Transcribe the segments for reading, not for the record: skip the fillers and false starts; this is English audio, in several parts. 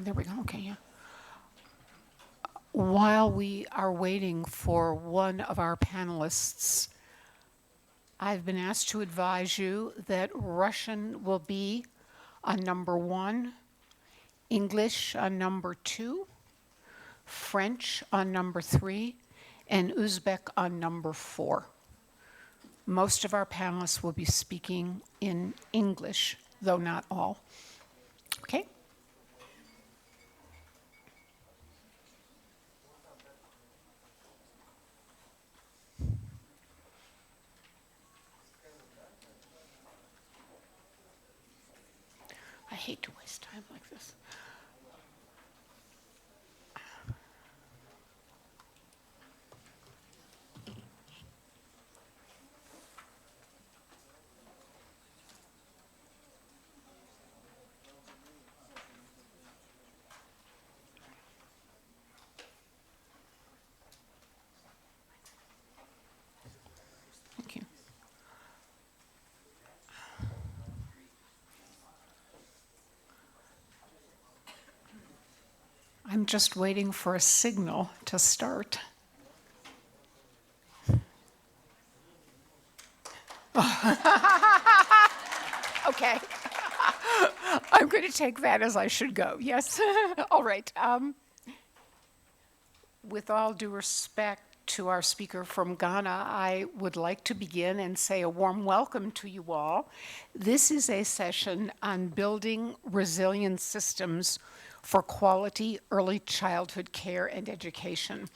there we go. Okay, yeah. While we are waiting for one of our panelists, I've been asked to advise you that Russian will be on number 1, English on number 2, French on number 3, and Uzbek on number 4. Most of our panelists will be speaking in English, though not all. Okay? I hate to waste time like this. Thank you. I'm just waiting for a signal to start. Okay. I'm going to take that as I should go. Yes. All right. With all due respect to our speaker from Ghana, I would like to begin and say a warm welcome to you all. This is a session on building resilient systems for quality early childhood care and education.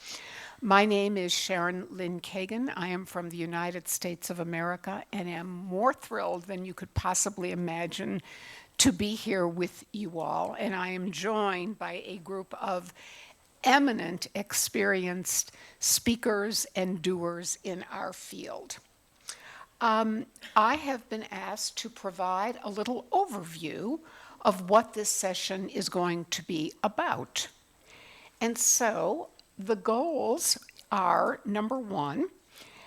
My name is Sharon Lynn Kagan. I am from the United States of America and am more thrilled than you could possibly imagine to be here with you all. And I am joined by a group of eminent, experienced speakers and doers in our field. I have been asked to provide a little overview of what this session is going to be about. And so the goals are, number 1,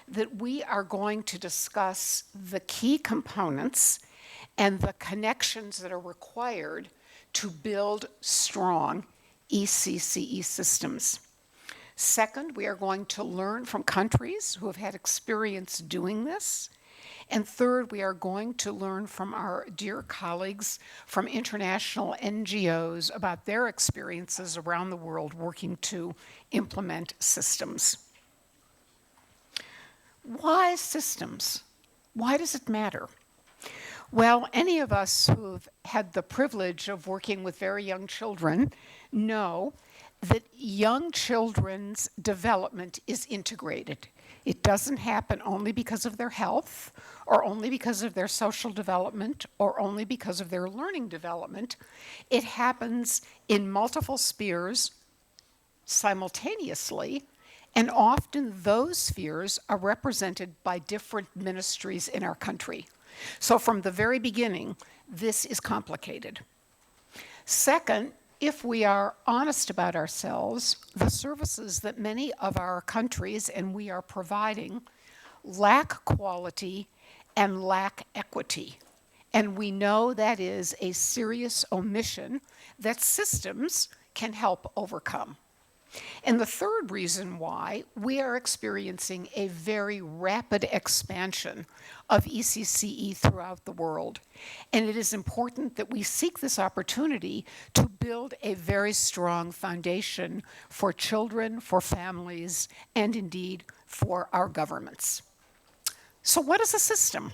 that we are going to discuss the key components and the connections that are required to build strong ECCE systems. Second, we are going to learn from countries who have had experience doing this. And third, we are going to learn from our dear colleagues from international NGOs about their experiences around the world working to implement systems. Why systems? Why does it matter? Well, any of us who've had the privilege of working with very young children know that young children's development is integrated. It doesn't happen only because of their health, or only because of their social development, or only because of their learning development. It happens in multiple spheres simultaneously, and often those spheres are represented by different ministries in our country. So from the very beginning, this is complicated. Second, if we are honest about ourselves, the services that many of our countries and we are providing lack quality and lack equity. And we know that is a serious omission that systems can help overcome. And the third reason why we are experiencing a very rapid expansion of ECCE throughout the world. And it is important that we seek this opportunity to build a very strong foundation for children, for families, and indeed for our governments. So what is a system?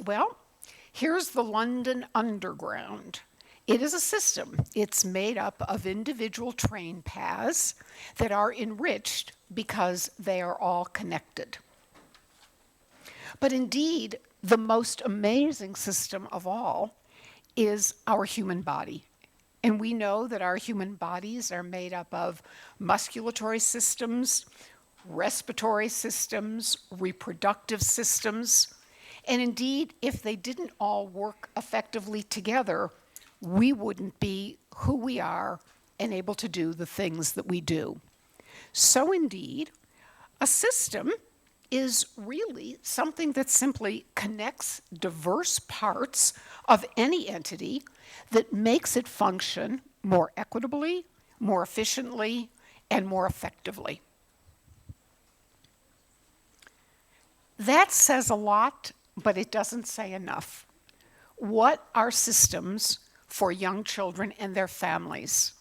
Well, here's the London Underground. It is a system. It's made up of individual train paths that are enriched because they are all connected. But indeed, the most amazing system of all is our human body. And we know that our human bodies are made up of musculatory systems, respiratory systems, reproductive systems. And indeed, if they didn't all work effectively together, we wouldn't be who we are and able to do the things that we do. So indeed, a system is really something that simply connects diverse parts of any entity that makes it function more equitably, more efficiently, and more effectively. That says a lot, but it doesn't say enough. What are systems for young children and their families?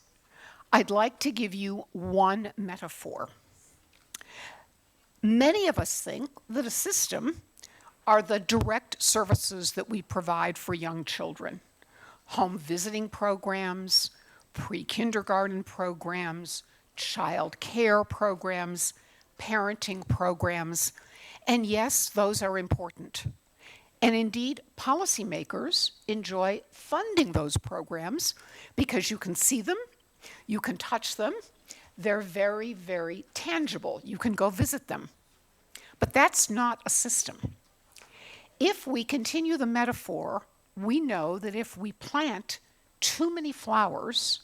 I'd like to give you one metaphor. Many of us think that a system are the direct services that we provide for young children. Home visiting programs, pre-kindergarten programs, child care programs, parenting programs, and yes, those are important. And indeed, policymakers enjoy funding those programs because you can see them, you can touch them, they're very, very tangible. You can go visit them. But that's not a system. If we continue the metaphor, we know that if we plant too many flowers,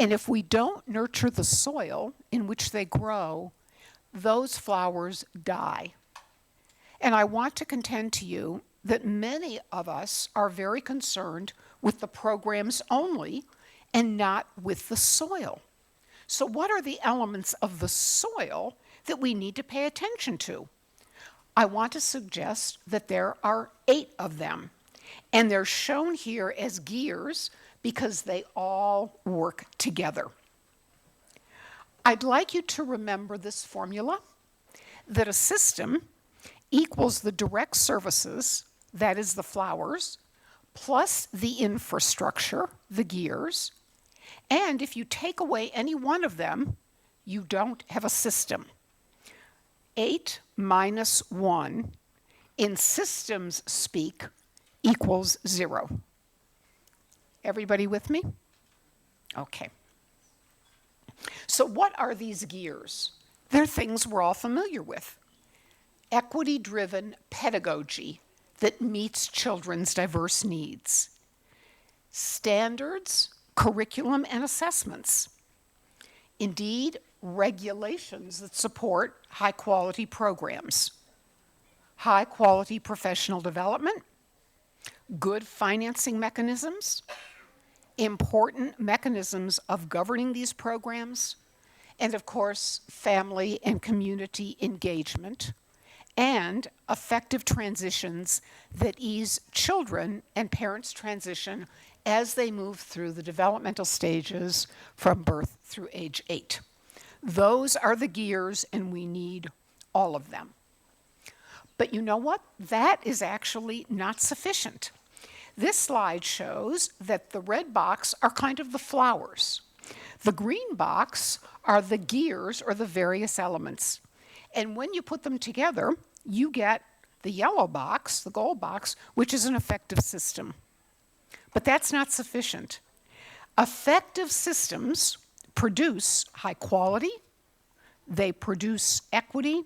and if we don't nurture the soil in which they grow, those flowers die. And I want to contend to you that many of us are very concerned with the programs only and not with the soil. So what are the elements of the soil that we need to pay attention to? I want to suggest that there are 8 of them, and they're shown here as gears because they all work together. I'd like you to remember this formula, that a system equals the direct services, that is the flowers, plus the infrastructure, the gears, and if you take away any one of them, you don't have a system. 8 minus 1 in systems speak equals 0. Everybody with me? Okay. So what are these gears? They're things we're all familiar with. Equity-driven pedagogy that meets children's diverse needs. Standards, curriculum, and assessments. Indeed, regulations that support high-quality programs. High-quality professional development. Good financing mechanisms. Important mechanisms of governing these programs. And of course, family and community engagement. And effective transitions that ease children and parents' transition as they move through the developmental stages from birth through age 8. Those are the gears, and we need all of them. But you know what? That is actually not sufficient. This slide shows that the red box are kind of the flowers. The green box are the gears or the various elements. And when you put them together, you get the yellow box, the gold box, which is an effective system. But that's not sufficient. Effective systems produce high quality, they produce equity,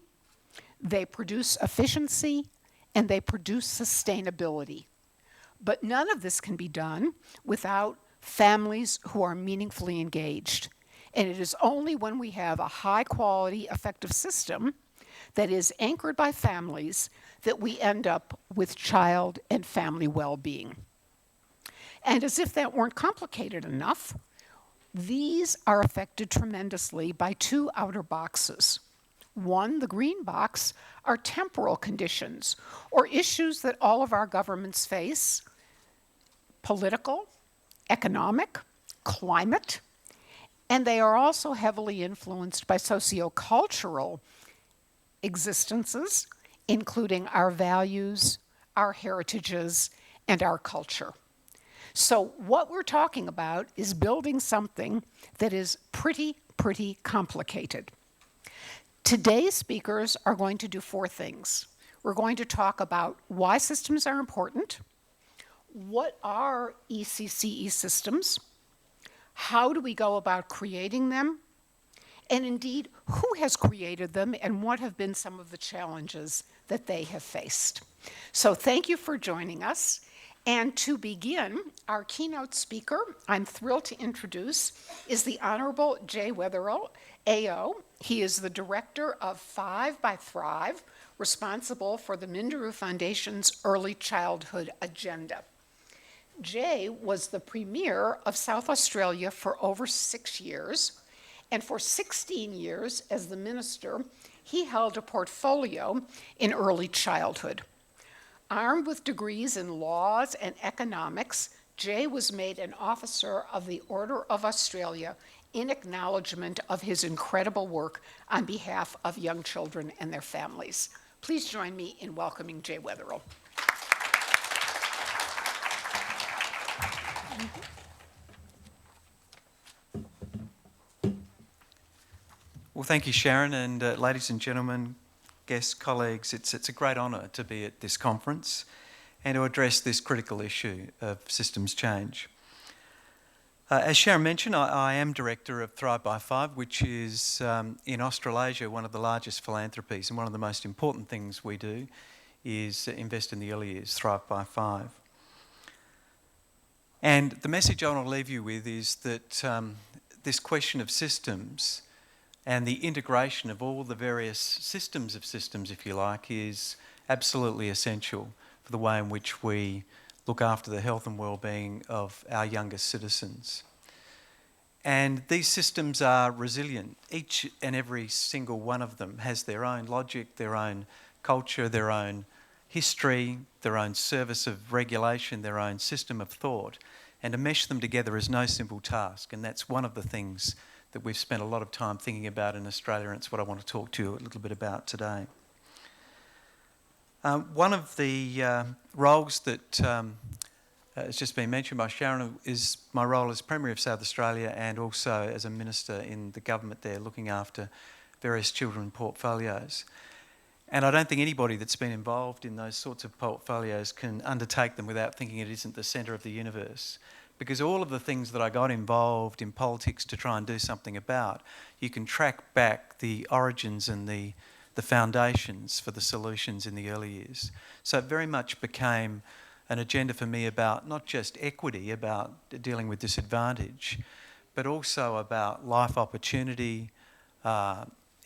they produce efficiency, and they produce sustainability. But none of this can be done without families who are meaningfully engaged. And it is only when we have a high quality, effective system that is anchored by families that we end up with child and family well-being. And as if that weren't complicated enough, these are affected tremendously by 2 outer boxes. One, the green box, are temporal conditions or issues that all of our governments face: political, economic, climate, and they are also heavily influenced by sociocultural existences, including our values, our heritages, and our culture. So what we're talking about is building something that is pretty complicated. Today's speakers are going to do 4 things. We're going to talk about why systems are important, what are ECCE systems, how do we go about creating them, and indeed, who has created them and what have been some of the challenges that they have faced. So thank you for joining us. And to begin, our keynote speaker, I'm thrilled to introduce, is the Honorable Jay Wetherill, AO. He is the director of 5 by Thrive, responsible for the Minderoo Foundation's Early Childhood Agenda. Jay was the Premier of South Australia for over 6 years, and for 16 years as the Minister, he held a portfolio in early childhood. Armed with degrees in laws and economics, Jay was made an officer of the Order of Australia in acknowledgement of his incredible work on behalf of young children and their families. Please join me in welcoming Jay Weatherill. Well, thank you, Sharon, and ladies and gentlemen, guests, colleagues, it's a great honour to be at this conference and to address this critical issue of systems change. As Sharon mentioned, I am director of Thrive by Five, which is in Australasia one of the largest philanthropies, and one of the most important things we do is invest in the early years, Thrive by Five. And the message I want to leave you with is that this question of systems and the integration of all the various systems of systems, if you like, is absolutely essential for the way in which we look after the health and well-being of our youngest citizens. And these systems are resilient. Each and every single one of them has their own logic, their own culture, their own history, their own service of regulation, their own system of thought. And to mesh them together is no simple task, and that's one of the things that we've spent a lot of time thinking about in Australia, and it's what I want to talk to you a little bit about today. One of the roles that has just been mentioned by Sharon is my role as Premier of South Australia and also as a Minister in the government there looking after various children portfolios. And I don't think anybody that's been involved in those sorts of portfolios can undertake them without thinking it isn't the centre of the universe. Because all of the things that I got involved in politics to try and do something about, you can track back the origins and the foundations for the solutions in the early years. So it very much became an agenda for me about not just equity, about dealing with disadvantage, but also about life opportunity,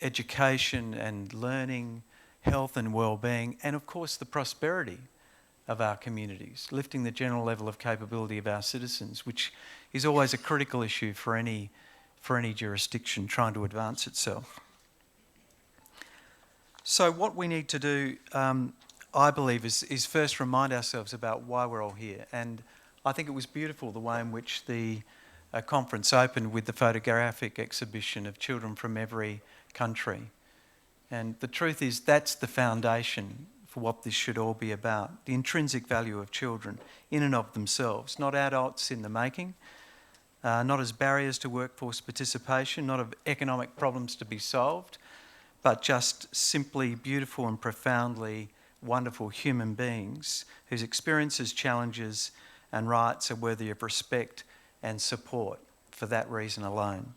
education and learning, health and well-being, and of course the prosperity of our communities, lifting the general level of capability of our citizens, which is always a critical issue for any jurisdiction trying to advance itself. So what we need to do, I believe, is first remind ourselves about why we're all here. And I think it was beautiful the way in which the conference opened with the photographic exhibition of children from every country. And the truth is that's the foundation for what this should all be about, the intrinsic value of children in and of themselves, not adults in the making, not as barriers to workforce participation, not of economic problems to be solved, but just simply beautiful and profoundly wonderful human beings whose experiences, challenges and rights are worthy of respect and support for that reason alone.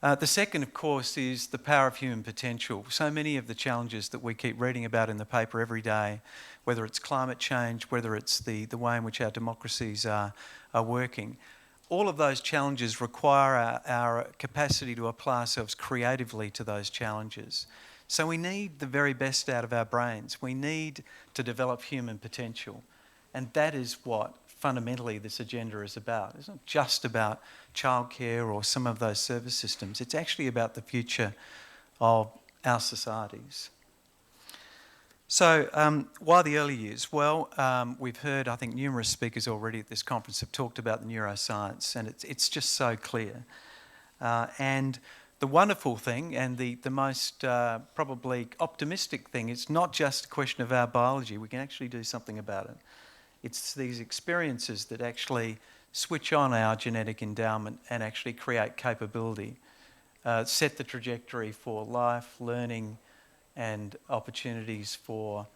The second, of course, is the power of human potential. So many of the challenges that we keep reading about in the paper every day, whether it's climate change, whether it's the way in which our democracies are working, all of those challenges require our capacity to apply ourselves creatively to those challenges. So we need the very best out of our brains. We need to develop human potential. And that is what fundamentally this agenda is about. It's not just about childcare or some of those service systems. It's actually about the future of our societies. So why the early years? Well, we've heard, I think, numerous speakers already at this conference have talked about the neuroscience, and it's just so clear. And the wonderful thing and the most probably optimistic thing, it's not just a question of our biology. We can actually do something about it. It's these experiences that actually switch on our genetic endowment and actually create capability, set the trajectory for life, learning and opportunities for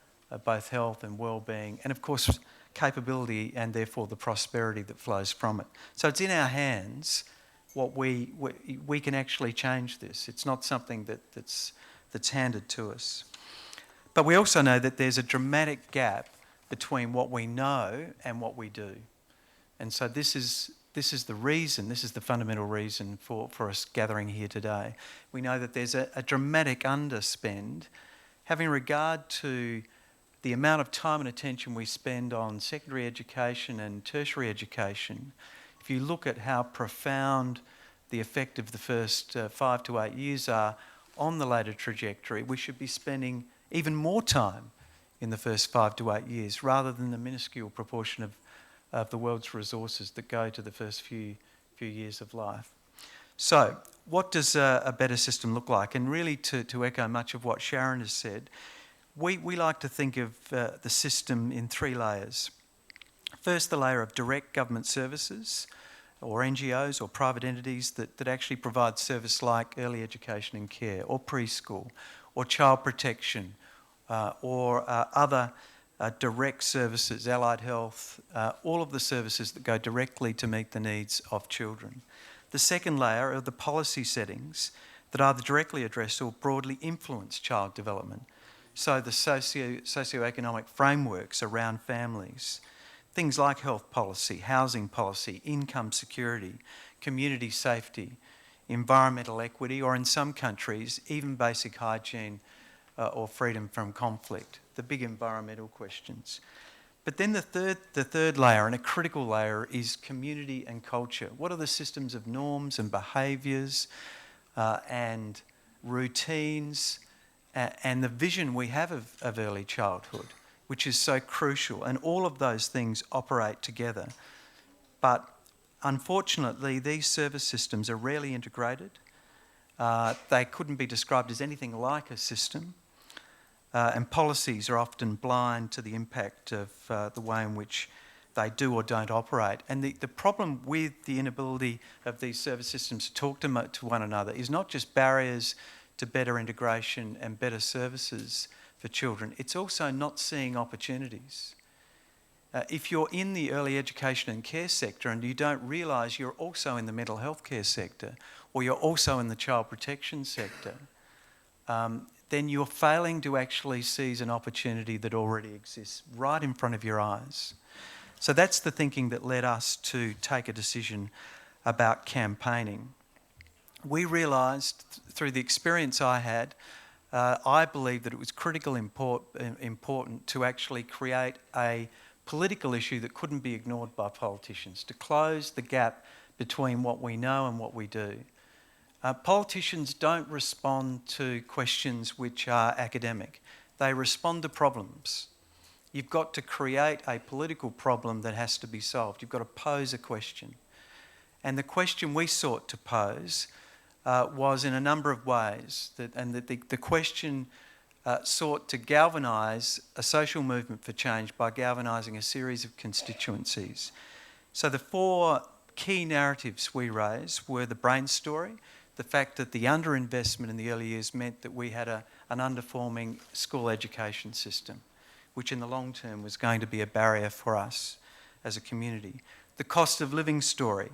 both health and well-being, and of course capability and therefore the prosperity that flows from it. So it's in our hands. What we can actually change this. It's not something that's handed to us. But we also know that there's a dramatic gap between what we know and what we do. And so this is the reason, this is the fundamental reason for us gathering here today. We know that there's a dramatic underspend having regard to the amount of time and attention we spend on secondary education and tertiary education, if you look at how profound the effect of the first 5 to 8 years are on the later trajectory, we should be spending even more time in the first 5 to 8 years rather than the minuscule proportion of the world's resources that go to the first few years of life. So, what does a better system look like? And really, to echo much of what Sharon has said, we like to think of the system in 3 layers. First, the layer of direct government services, or NGOs or private entities that actually provide service like early education and care, or preschool, or child protection, or other direct services, allied health, all of the services that go directly to meet the needs of children. The second layer are the policy settings that either directly address or broadly influence child development. So the socio-economic frameworks around families, things like health policy, housing policy, income security, community safety, environmental equity, or in some countries, even basic hygiene or freedom from conflict, the big environmental questions. But then the third layer, and a critical layer, is community and culture. What are the systems of norms and behaviours and routines and the vision we have of early childhood, which is so crucial, and all of those things operate together. But unfortunately, these service systems are rarely integrated. They couldn't be described as anything like a system, and policies are often blind to the impact of the way in which they do or don't operate. And the problem with the inability of these service systems to talk to one another is not just barriers to better integration and better services for children, it's also not seeing opportunities. If you're in the early education and care sector and you don't realise you're also in the mental health care sector, or you're also in the child protection sector, then you're failing to actually seize an opportunity that already exists right in front of your eyes. So that's the thinking that led us to take a decision about campaigning. We realised through the experience I had, I believe that it was critically important to actually create a political issue that couldn't be ignored by politicians, to close the gap between what we know and what we do. Politicians don't respond to questions which are academic. They respond to problems. You've got to create a political problem that has to be solved. You've got to pose a question. And the question we sought to pose was in a number of ways. The question sought to galvanise a social movement for change by galvanising a series of constituencies. So the 4 key narratives we raised were the brain story, the fact that the underinvestment in the early years meant that we had an underperforming school education system, which in the long term was going to be a barrier for us as a community. The cost of living story,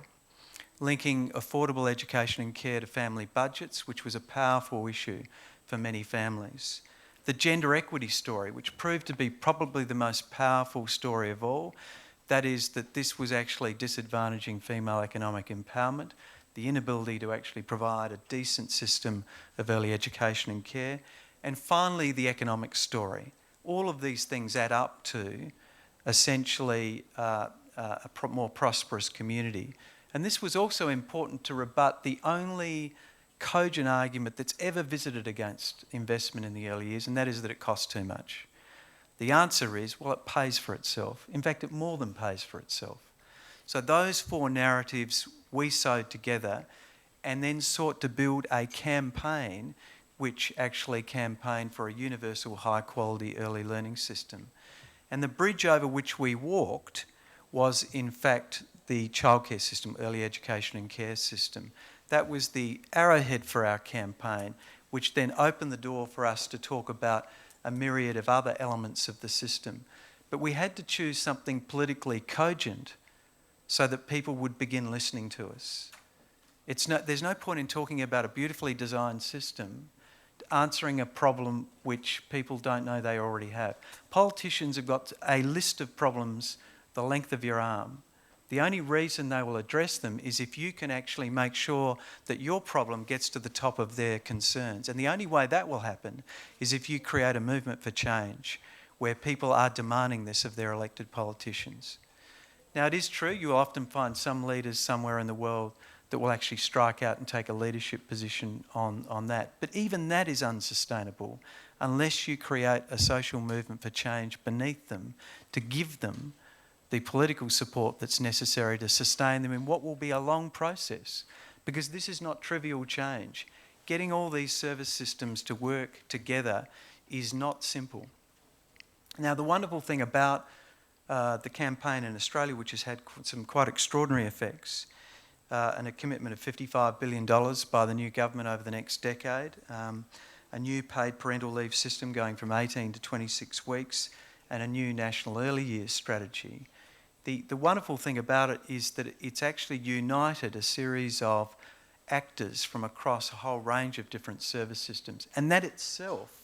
linking affordable education and care to family budgets, which was a powerful issue for many families. The gender equity story, which proved to be probably the most powerful story of all, that is that this was actually disadvantaging female economic empowerment, the inability to actually provide a decent system of early education and care, and finally the economic story. All of these things add up to essentially a more prosperous community. And this was also important to rebut the only cogent argument that's ever visited against investment in the early years, and that is that it costs too much. The answer is, well, it pays for itself. In fact, it more than pays for itself. So those 4 narratives we sewed together and then sought to build a campaign which actually campaigned for a universal high-quality early learning system. And the bridge over which we walked was, in fact, the childcare system, early education and care system. That was the arrowhead for our campaign, which then opened the door for us to talk about a myriad of other elements of the system. But we had to choose something politically cogent so that people would begin listening to us. There's no point in talking about a beautifully designed system answering a problem which people don't know they already have. Politicians have got a list of problems the length of your arm. The only reason they will address them is if you can actually make sure that your problem gets to the top of their concerns. And the only way that will happen is if you create a movement for change, where people are demanding this of their elected politicians. Now, it is true, you will often find some leaders somewhere in the world that will actually strike out and take a leadership position on that. But even that is unsustainable unless you create a social movement for change beneath them to give them the political support that's necessary to sustain them in what will be a long process. Because this is not trivial change. Getting all these service systems to work together is not simple. Now, the wonderful thing about the campaign in Australia, which has had some quite extraordinary effects, and a commitment of $55 billion by the new government over the next decade, a new paid parental leave system going from 18 to 26 weeks, and a new national early years strategy. The wonderful thing about it is that it's actually united a series of actors from across a whole range of different service systems. And that itself,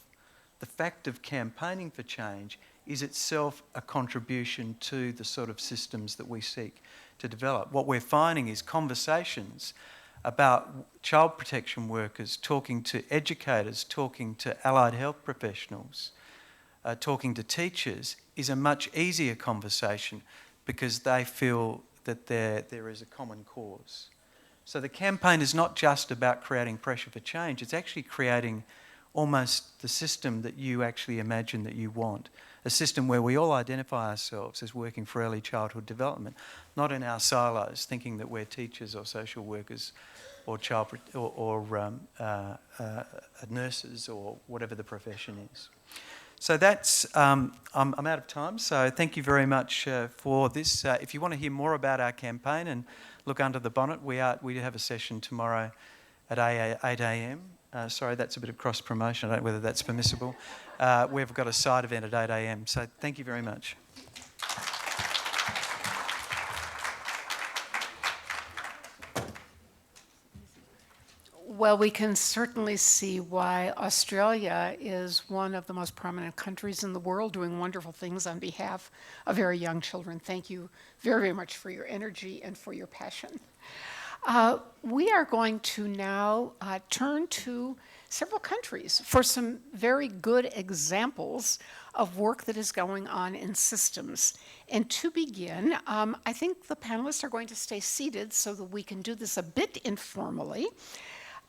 the fact of campaigning for change, is itself a contribution to the sort of systems that we seek to develop. What we're finding is conversations about child protection workers, talking to educators, talking to allied health professionals, talking to teachers, is a much easier conversation because they feel that there is a common cause. So the campaign is not just about creating pressure for change, it's actually creating almost the system that you actually imagine that you want. A system where we all identify ourselves as working for early childhood development, not in our silos, thinking that we're teachers or social workers or nurses or whatever the profession is. So that's, I'm out of time, so thank you very much for this. If you want to hear more about our campaign and look under the bonnet, we have a session tomorrow at 8 a.m. Sorry, that's a bit of cross-promotion. I don't know whether that's permissible. We've got a side event at 8 a.m. So thank you very much. Well, we can certainly see why Australia is one of the most prominent countries in the world doing wonderful things on behalf of very young children. Thank you very, very much for your energy and for your passion. We are going to now turn to several countries for some very good examples of work that is going on in systems. And to begin, I think the panelists are going to stay seated so that we can do this a bit informally.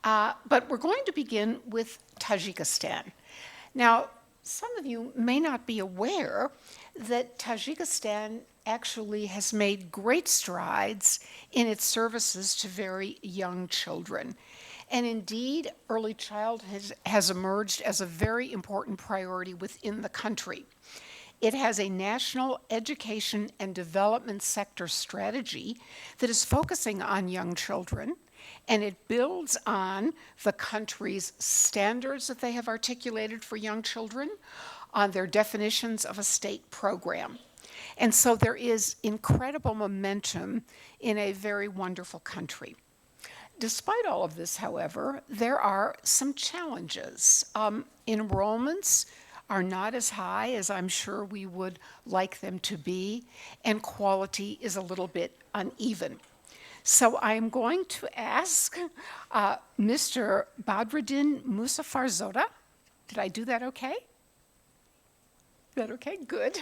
But we're going to begin with Tajikistan. Now, some of you may not be aware that Tajikistan actually has made great strides in its services to very young children. And indeed, early childhood has emerged as a very important priority within the country. It has a national education and development sector strategy that is focusing on young children, and it builds on the country's standards that they have articulated for young children, on their definitions of a state program. And so there is incredible momentum in a very wonderful country. Despite all of this, however, there are some challenges. Enrollments are not as high as I'm sure we would like them to be, and quality is a little bit uneven. So I'm going to ask Mr. Badruddin Musafarzoda, did I do that okay? That okay? Good.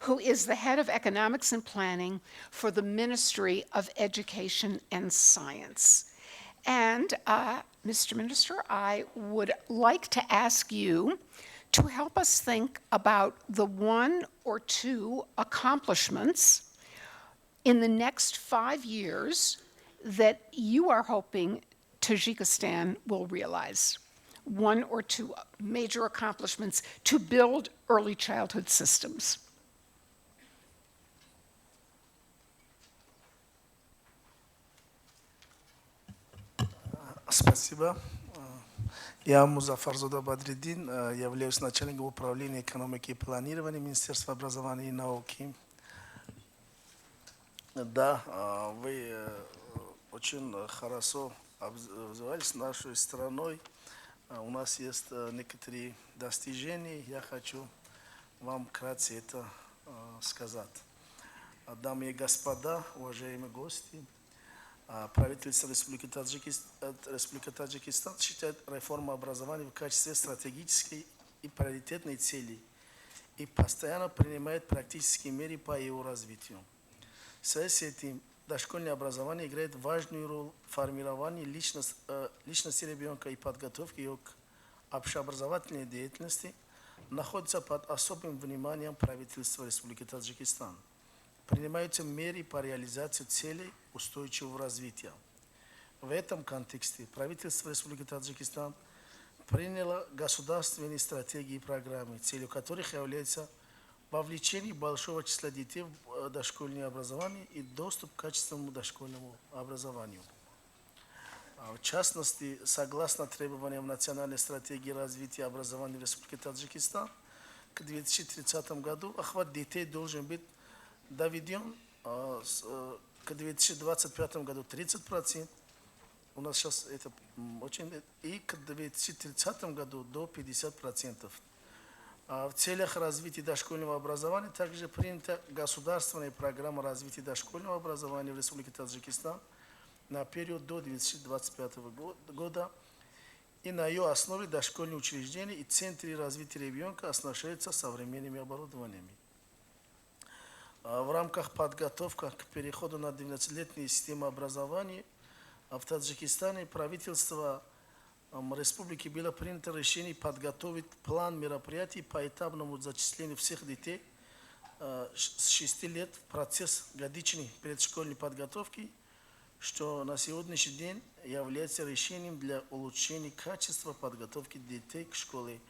Who is the head of economics and planning for the Ministry of Education and Science. And Mr. Minister, I would like to ask you to help us think about the one or two accomplishments in the next 5 years that you are hoping Tajikistan will realize. One or two major accomplishments to build early childhood systems. Спасибо. Я Музафарзода Бадриддин, являюсь начальником управления экономики и планирования Министерства образования и науки. Да, вы очень хорошо обзывались нашей страной. У нас есть некоторые достижения. Я хочу вам вкратце это сказать. Дамы и господа, уважаемые гости, правительство Республики Таджикистан считает реформу образования в качестве стратегической и приоритетной цели и постоянно принимает практические меры по его развитию. В связи с этим дошкольное образование играет важную роль в формировании личности ребенка и подготовке ее к общеобразовательной деятельности, находится под особым вниманием правительства Республики Таджикистан. Принимаются меры по реализации целей устойчивого развития. В этом контексте правительство Республики Таджикистан приняло государственные стратегии и программы, целью которых является вовлечение большого числа детей в дошкольное образование и доступ к качественному дошкольному образованию. В частности, согласно требованиям национальной стратегии развития образования в Республике Таджикистан, к 2030 году охват детей должен быть доведен к 2025 году 30%. У нас сейчас это очень... И к 2030 году до 50%. В целях развития дошкольного образования также принята государственная программа развития дошкольного образования в Республике Таджикистан на период до 2025 года. И на ее основе дошкольные учреждения и центры развития ребенка оснащаются современными оборудованиями. В рамках подготовки к переходу на 12-летнюю систему образования в Таджикистане правительство республики было принято решение подготовить план мероприятий по этапному зачислению всех детей с 6 лет в процесс годичной предшкольной подготовки, что на сегодняшний день является решением для улучшения качества подготовки детей к школе.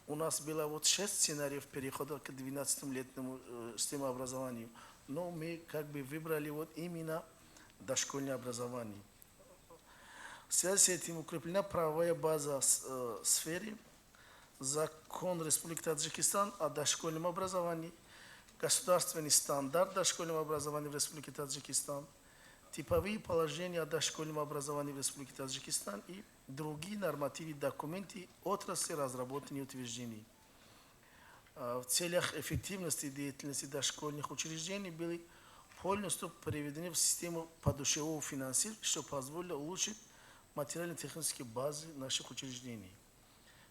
У нас было 6 сценариев перехода к 12-летнему системе образования, но мы выбрали именно дошкольное образование. В связи с этим укреплена правовая база в сфере, закон Республики Таджикистан о дошкольном образовании, государственный стандарт дошкольного образования в Республике Таджикистан, типовые положения о дошкольном образовании в Республике Таджикистан и другие нормативные документы отрасли разработаны и утверждены. В целях эффективности деятельности дошкольных учреждений были полностью приведены в систему подушевого финансирования, что позволило улучшить материально-технические базы наших учреждений.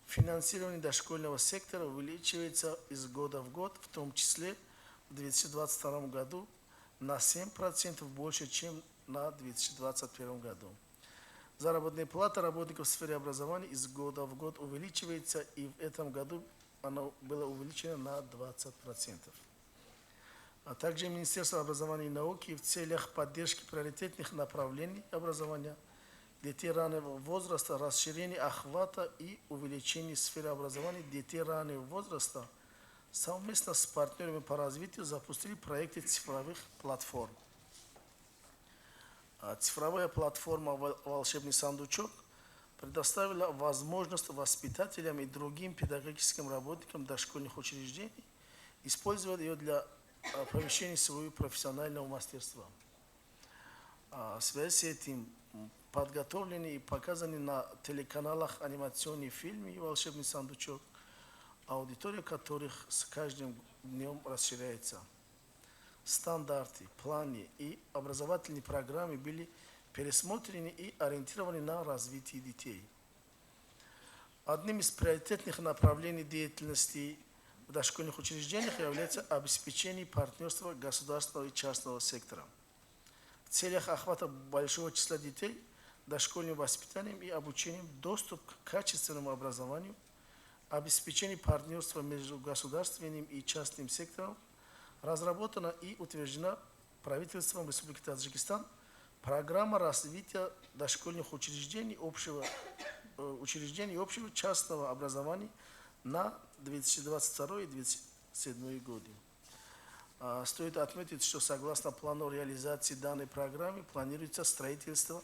Финансирование дошкольного сектора увеличивается из года в год, в том числе в 2022 году на 7% больше, чем на 2021 году. Заработная плата работников в сфере образования из года в год увеличивается, и в этом году она была увеличена на 20%. А также Министерство образования и науки в целях поддержки приоритетных направлений образования детей раннего возраста, расширения охвата и увеличения сферы образования детей раннего возраста совместно с партнерами по развитию запустили проекты цифровых платформ. Цифровая платформа «Волшебный сундучок» предоставила возможность воспитателям и другим педагогическим работникам дошкольных учреждений использовать ее для повышения своего профессионального мастерства. В связи с этим подготовлены и показаны на телеканалах анимационные фильмы «Волшебный сундучок», аудитория которых с каждым днем расширяется. Стандарты, планы и образовательные программы были пересмотрены и ориентированы на развитие детей. Одним из приоритетных направлений деятельности в дошкольных учреждениях является обеспечение партнерства государственного и частного сектора. В целях охвата большого числа детей дошкольным воспитанием и обучением, доступ к качественному образованию, обеспечение партнерства между государственным и частным сектором, разработана и утверждена правительством Республики Таджикистан программа развития дошкольных учреждений общего частного образования на 2022 и 2027 годы. Стоит отметить, что согласно плану реализации данной программы планируется строительство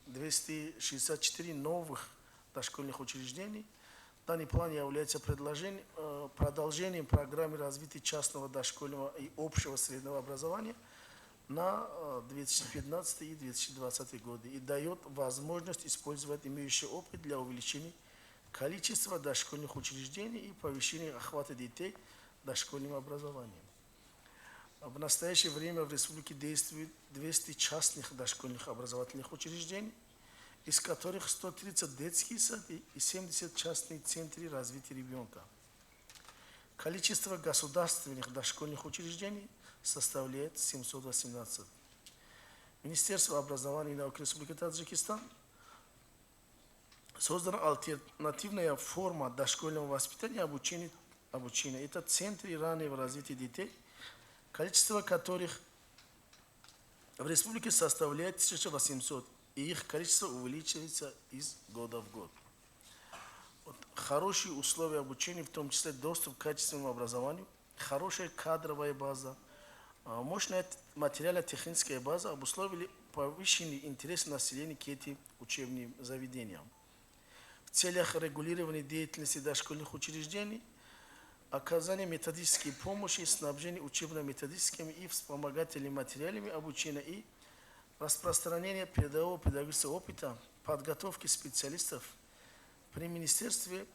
264 новых дошкольных учреждений. Данный план является продолжением программы развития частного дошкольного и общего среднего образования на 2015 и 2020 годы и дает возможность использовать имеющий опыт для увеличения количества дошкольных учреждений и повышения охвата детей дошкольным образованием. В настоящее время в республике действует 200 частных дошкольных образовательных учреждений, из которых 130 детские сады и 70 частные центры развития ребенка. Количество государственных дошкольных учреждений составляет 718. Министерство образования и науки Республики Таджикистан создана альтернативная форма дошкольного воспитания и обучения. Это центры раннего развития детей, количество которых в республике составляет 1800, и их количество увеличивается из года в год. Вот, хорошие условия обучения, в том числе доступ к качественному образованию, хорошая кадровая база, мощная материально-техническая база обусловили повышенный интерес населения к этим учебным заведениям. В целях регулирования деятельности дошкольных учреждений, оказания методической помощи, снабжения учебно-методическими и вспомогательными материалами обучения и распространения передового педагогического опыта, подготовки специалистов при Министерстве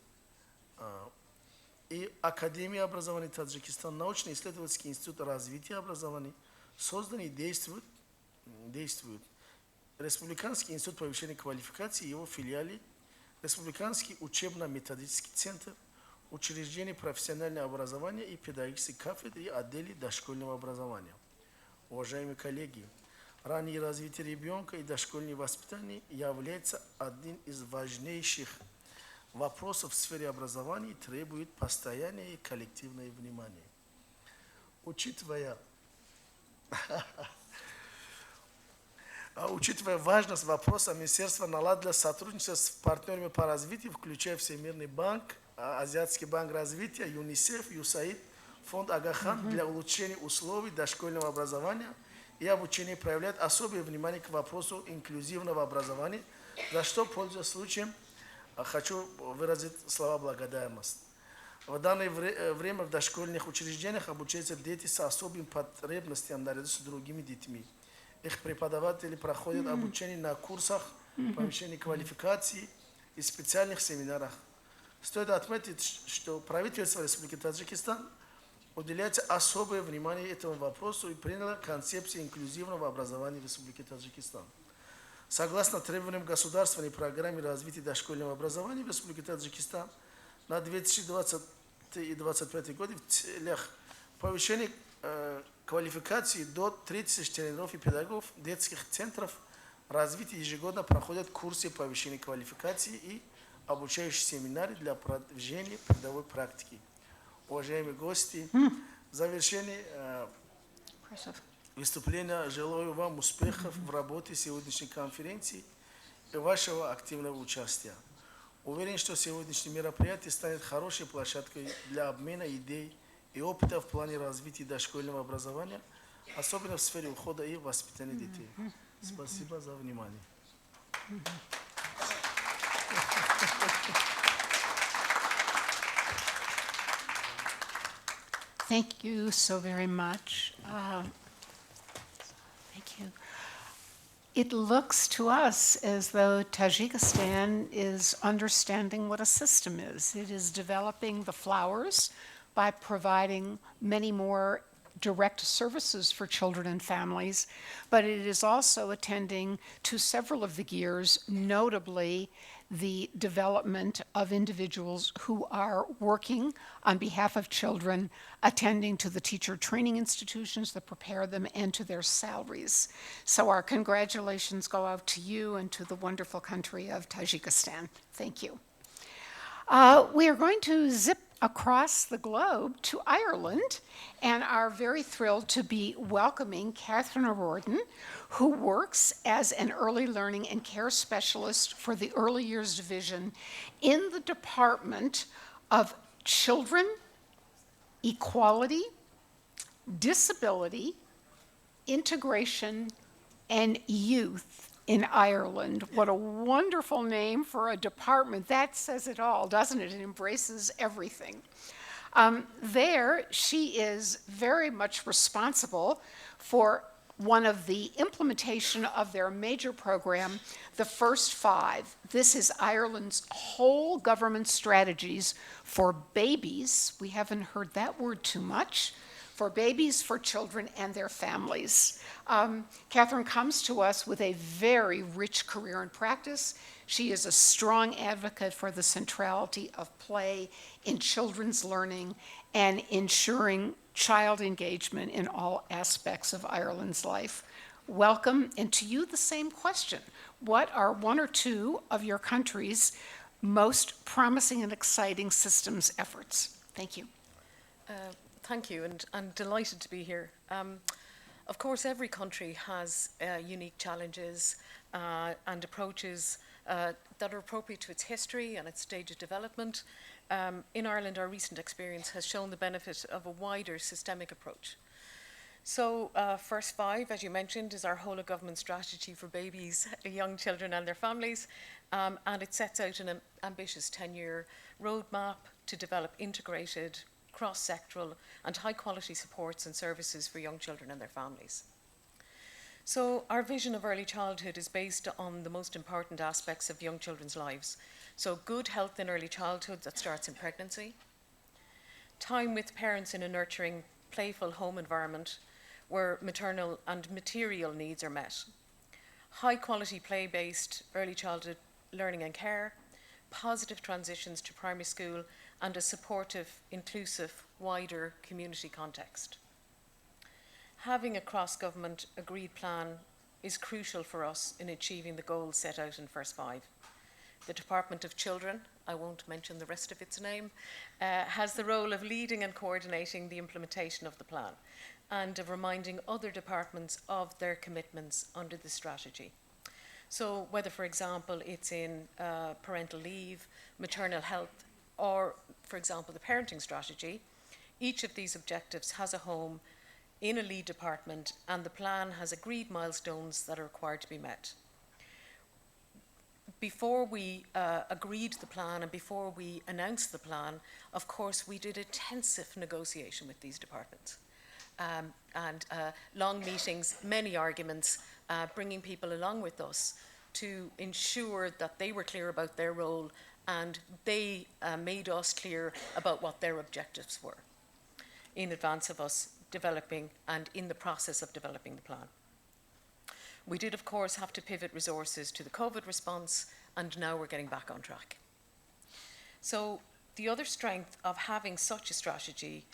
и Академии образования Таджикистана, научно-исследовательский институт развития образования создан и действует. Республиканский институт повышения квалификации, его филиалы, Республиканский учебно-методический центр, учреждение профессионального образования и педагогические кафедры и отдели дошкольного образования. Уважаемые коллеги, раннее развитие ребенка и дошкольное воспитание является одним из важнейших вопросов в сфере образования и требует постоянное и коллективное внимание. Учитывая важность вопроса, Министерство наладило сотрудничество с партнерами по развитию, включая Всемирный банк, Азиатский банк развития, ЮНИСЕФ, ЮСАИД, фонд Агахан для улучшения условий дошкольного образования и обучения, проявляет особое внимание к вопросу инклюзивного образования, за что, пользуясь случаем, хочу выразить слова благодарности. В данное время в дошкольных учреждениях обучаются дети с особыми потребностями наряду с другими детьми. Их преподаватели проходят обучение на курсах повышения квалификации и специальных семинарах. Стоит отметить, что правительство Республики Таджикистан уделяет особое внимание этому вопросу и приняло концепцию инклюзивного образования в Республике Таджикистан. Согласно требованиям государственной программы развития дошкольного образования в Республике Таджикистан на 2020 и 2025 годы в целях повышения квалификации до 30 тренеров и педагогов детских центров развития ежегодно проходят курсы повышения квалификации и обучающие семинары для продвижения передовой практики. Уважаемые гости, в завершении выступления желаю вам успехов в работе сегодняшней конференции и вашего активного участия. Уверен, что сегодняшнее мероприятие станет хорошей площадкой для обмена идей и опыта в плане развития дошкольного образования, особенно в сфере ухода и воспитания детей. Спасибо за внимание. Thank you so very much. Thank you. It looks to us as though Tajikistan is understanding what a system is. It is developing the flowers by providing many more direct services for children and families, but it is also attending to several of the gears, notably the development of individuals who are working on behalf of children, attending to the teacher training institutions that prepare them and to their salaries. So our congratulations go out to you and to the wonderful country of Tajikistan. Thank you. We are going to zip across the globe to Ireland and are very thrilled to be welcoming Catherine O'Riordan, who works as an early learning and care specialist for the Early Years Division in the Department of Children, Equality, Disability, Integration, and Youth in Ireland. What a wonderful name for a department. That says it all, doesn't it? It embraces everything. There, she is very much responsible for one of the implementation of their major program, the First Five. This is Ireland's whole government strategies for babies. We haven't heard that word too much. for babies, for children, and their families. Catherine comes to us with a very rich career in practice. She is a strong advocate for the centrality of play in children's learning and ensuring child engagement in all aspects of Ireland's life. Welcome, and to you the same question. What are one or two of your country's most promising and exciting systems efforts? Thank you. Thank you, and I'm delighted to be here. Of course, every country has unique challenges and approaches that are appropriate to its history and its stage of development. In Ireland, our recent experience has shown the benefit of a wider systemic approach. So First Five, as you mentioned, is our whole of government strategy for babies, young children and their families, and it sets out an ambitious 10-year roadmap to develop integrated, cross-sectoral and high-quality supports and services for young children and their families. So our vision of early childhood is based on the most important aspects of young children's lives. So good health in early childhood that starts in pregnancy, time with parents in a nurturing, playful home environment where maternal and material needs are met, high-quality play-based early childhood learning and care, positive transitions to primary school, and a supportive, inclusive, wider community context. Having a cross-government agreed plan is crucial for us in achieving the goals set out in First Five. The Department of Children, I won't mention the rest of its name, has the role of leading and coordinating the implementation of the plan and of reminding other departments of their commitments under the strategy. So whether, for example, it's in parental leave, maternal health, or, for example, the parenting strategy, each of these objectives has a home in a lead department, and the plan has agreed milestones that are required to be met. Before we agreed the plan and before we announced the plan, of course, we did intensive negotiation with these departments. And long meetings, many arguments, bringing people along with us to ensure that they were clear about their role and they made us clear about what their objectives were in advance of us developing and in the process of developing the plan. We did, of course, have to pivot resources to the COVID response, and now we're getting back on track. So the other strength of having such a strategy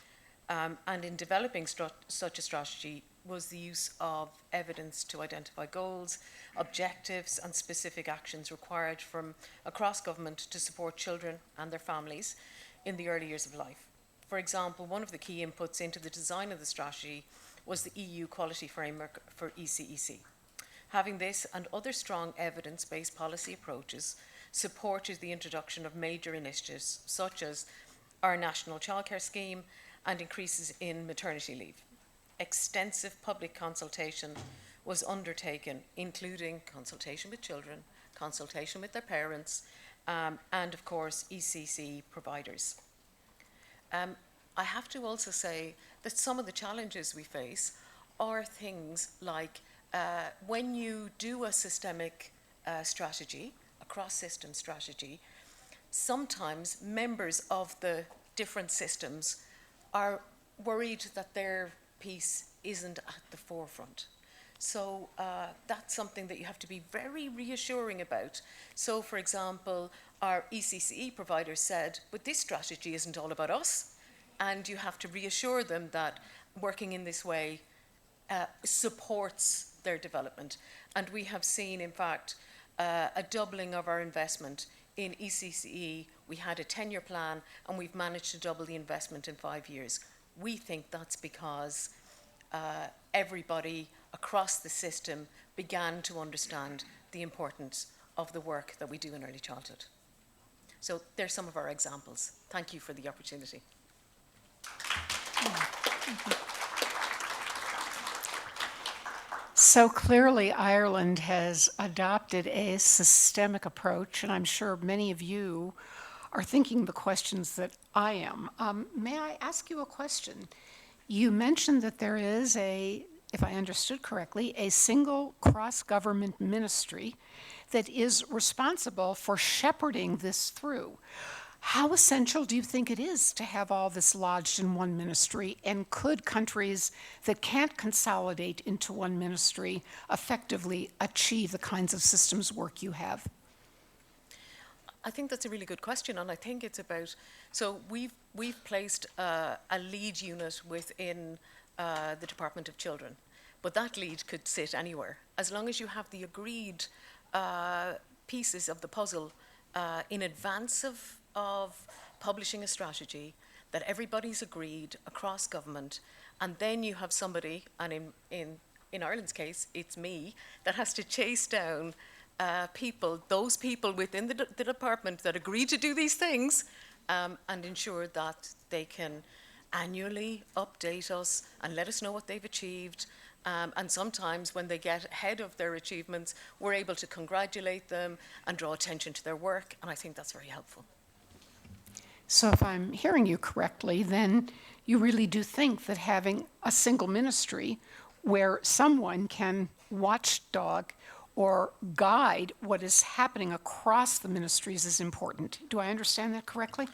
and in developing such a strategy was the use of evidence to identify goals, objectives and specific actions required from across government to support children and their families in the early years of life. For example, one of the key inputs into the design of the strategy was the EU Quality Framework for ECECCE. Having this and other strong evidence-based policy approaches supported the introduction of major initiatives such as our National Childcare Scheme and increases in maternity leave. Extensive public consultation was undertaken, including consultation with children, consultation with their parents, and of course ECCE providers. I have to also say that some of the challenges we face are things like when you do a systemic strategy, a cross-system strategy, sometimes members of the different systems are worried that their piece isn't at the forefront. So that's something that you have to be very reassuring about. So, for example, our ECCE provider said, but this strategy isn't all about us. And you have to reassure them that working in this way supports their development. And we have seen, in fact, a doubling of our investment in ECCE. We had a 10-year plan, and we've managed to double the investment in 5 years. We think that's because everybody across the system began to understand the importance of the work that we do in early childhood. So there's some of our examples. Thank you for the opportunity. So clearly, Ireland has adopted a systemic approach, and I'm sure many of you are thinking the questions that I am. May I ask you a question? You mentioned that there is if I understood correctly, a single cross-government ministry that is responsible for shepherding this through. How essential do you think it is to have all this lodged in one ministry? And could countries that can't consolidate into one ministry effectively achieve the kinds of systems work you have? I think that's a really good question, and I think it's about, so we've placed a lead unit within the Department of Children, but that lead could sit anywhere. As long as you have the agreed pieces of the puzzle in advance of publishing a strategy that everybody's agreed across government, and then you have somebody, and in Ireland's case, it's me, that has to chase down those people within the department that agree to do these things, and ensure that they can annually update us and let us know what they've achieved. And sometimes when they get ahead of their achievements, we're able to congratulate them and draw attention to their work, and I think that's very helpful. So if I'm hearing you correctly, then you really do think that having a single ministry where someone can watchdog or guide what is happening across the ministries is important. Do I understand that correctly?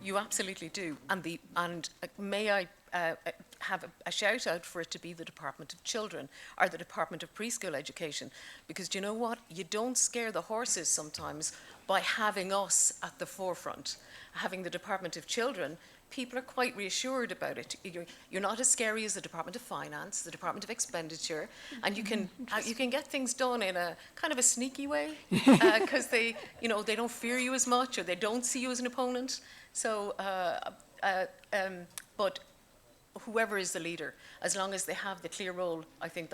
You absolutely do. And may I have a shout out for it to be the Department of Children or the Department of Preschool Education, because do you know what? You don't scare the horses sometimes by having us at the forefront. Having the Department of Children, people are quite reassured about it. You're not as scary as the Department of Finance, the Department of Expenditure, and you can get things done in a kind of a sneaky way because they don't fear you as much, or they don't see you as an opponent. So, but whoever is the leader, as long as they have the clear role, I think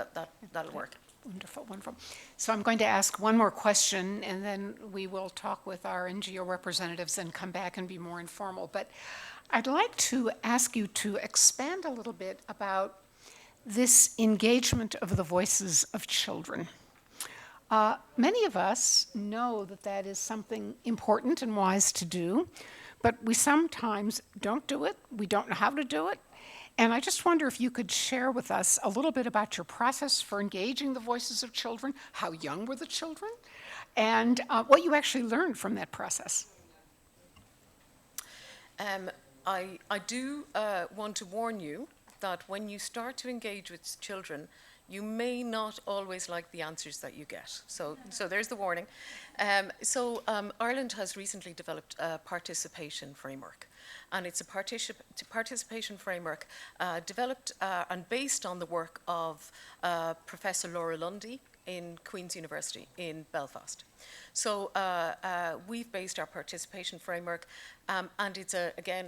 that'll work. Wonderful, wonderful. So I'm going to ask one more question, and then we will talk with our NGO representatives and come back and be more informal. But I'd like to ask you to expand a little bit about this engagement of the voices of children. Many of us know that that is something important and wise to do, but we sometimes don't do it. We don't know how to do it. And I just wonder if you could share with us a little bit about your process for engaging the voices of children, how young were the children, and what you actually learned from that process. I do want to warn you that when you start to engage with children, you may not always like the answers that you get. So there's the warning. Ireland has recently developed a participation framework. And it's a participation framework developed and based on the work of Professor Laura Lundy in Queen's University in Belfast. So we've based our participation framework, and it's, again,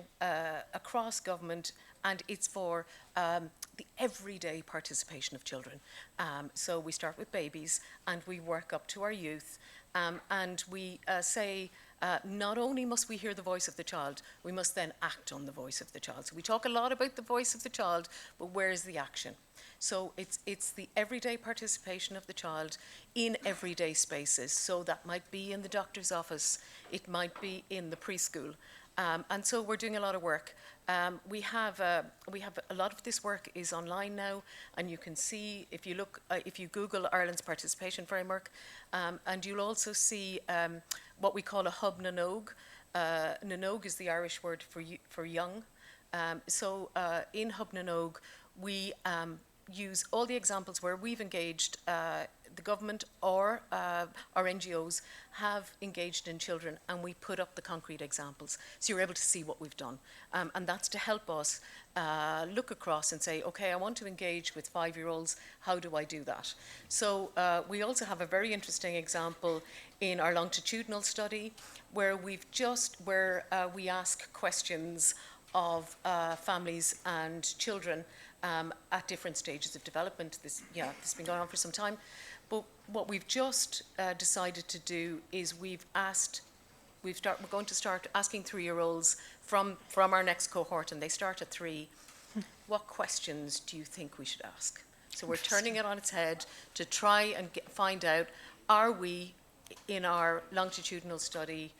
across government, and it's for the everyday participation of children. So we start with babies, and we work up to our youth, and we say, not only must we hear the voice of the child, we must then act on the voice of the child. So we talk a lot about the voice of the child, but where's the action? So it's the everyday participation of the child in everyday spaces. So that might be in the doctor's office, it might be in the preschool. And so we're doing a lot of work. We have a lot of this work is online now, and you can see if you Google Ireland's participation framework, and you'll also see what we call a hub nanog. Nanog is the Irish word for young. In hub nanog, we use all the examples where we've engaged the government or our NGOs have engaged in children, and we put up the concrete examples. So you're able to see what we've done. And that's to help us look across and say, okay, I want to engage with 5-year-olds. How do I do that? So we also have a very interesting example in our longitudinal study where we ask questions of families and children at different stages of development. This has been going on for some time. But what we've just decided to do is we're going to start asking 3-year-olds from our next cohort, and they start at 3. What questions do you think we should ask? So we're turning it on its head to try and find out, are we, in our longitudinal study,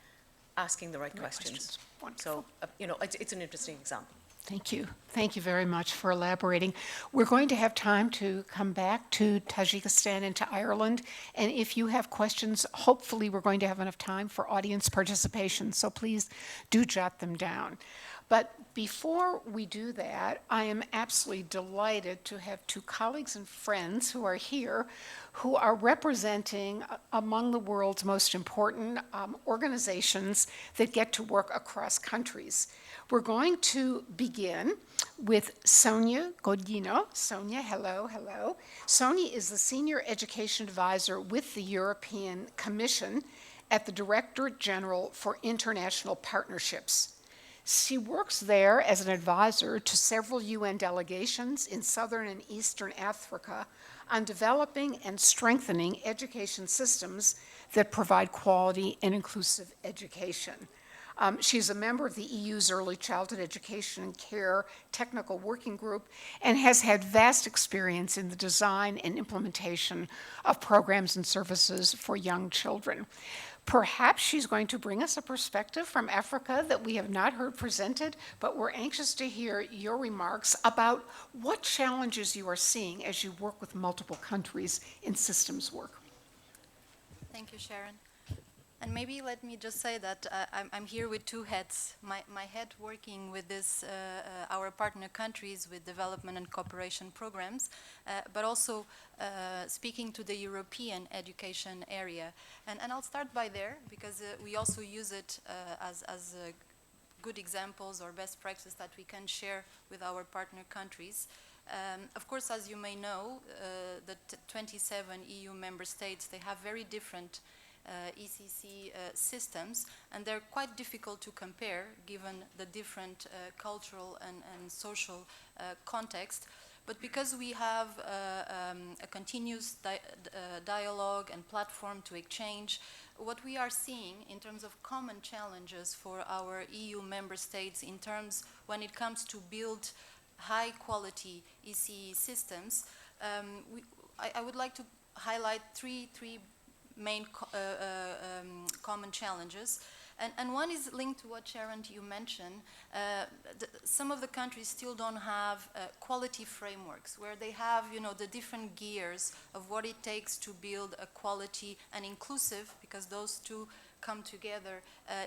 asking the right questions? Wonderful. So, it's an interesting example. Thank you. Thank you very much for elaborating. We're going to have time to come back to Tajikistan and to Ireland. And if you have questions, hopefully we're going to have enough time for audience participation. So please do jot them down. But before we do that, I am absolutely delighted to have two colleagues and friends who are here who are representing among the world's most important organizations that get to work across countries. We're going to begin with Sonia Godino. Sonia, hello, hello. Sonia is the Senior Education Advisor with the European Commission at the Directorate General for International Partnerships. She works there as an advisor to several UN delegations in Southern and Eastern Africa on developing and strengthening education systems that provide quality and inclusive education. She's a member of the EU's Early Childhood Education and Care Technical Working Group and has had vast experience in the design and implementation of programs and services for young children. Perhaps she's going to bring us a perspective from Africa that we have not heard presented, but we're anxious to hear your remarks about what challenges you are seeing as you work with multiple countries in systems work. Thank you, Sharon. And maybe let me just say that I'm here with two heads. My head working with our partner countries with development and cooperation programs, but also speaking to the European education area. And I'll start by there because we also use it as good examples or best practice that we can share with our partner countries. Of course, as you may know, the 27 EU member states, they have very different ECCE systems, and they're quite difficult to compare given the different cultural and social context. But because we have a continuous dialogue and platform to exchange, what we are seeing in terms of common challenges for our EU member states in terms when it comes to build high quality ECE systems, I would like to highlight three main common challenges. And one is linked to what, Sharon, you mentioned. Some of the countries still don't have quality frameworks where they have, the different gears of what it takes to build a quality and inclusive, because those two come together,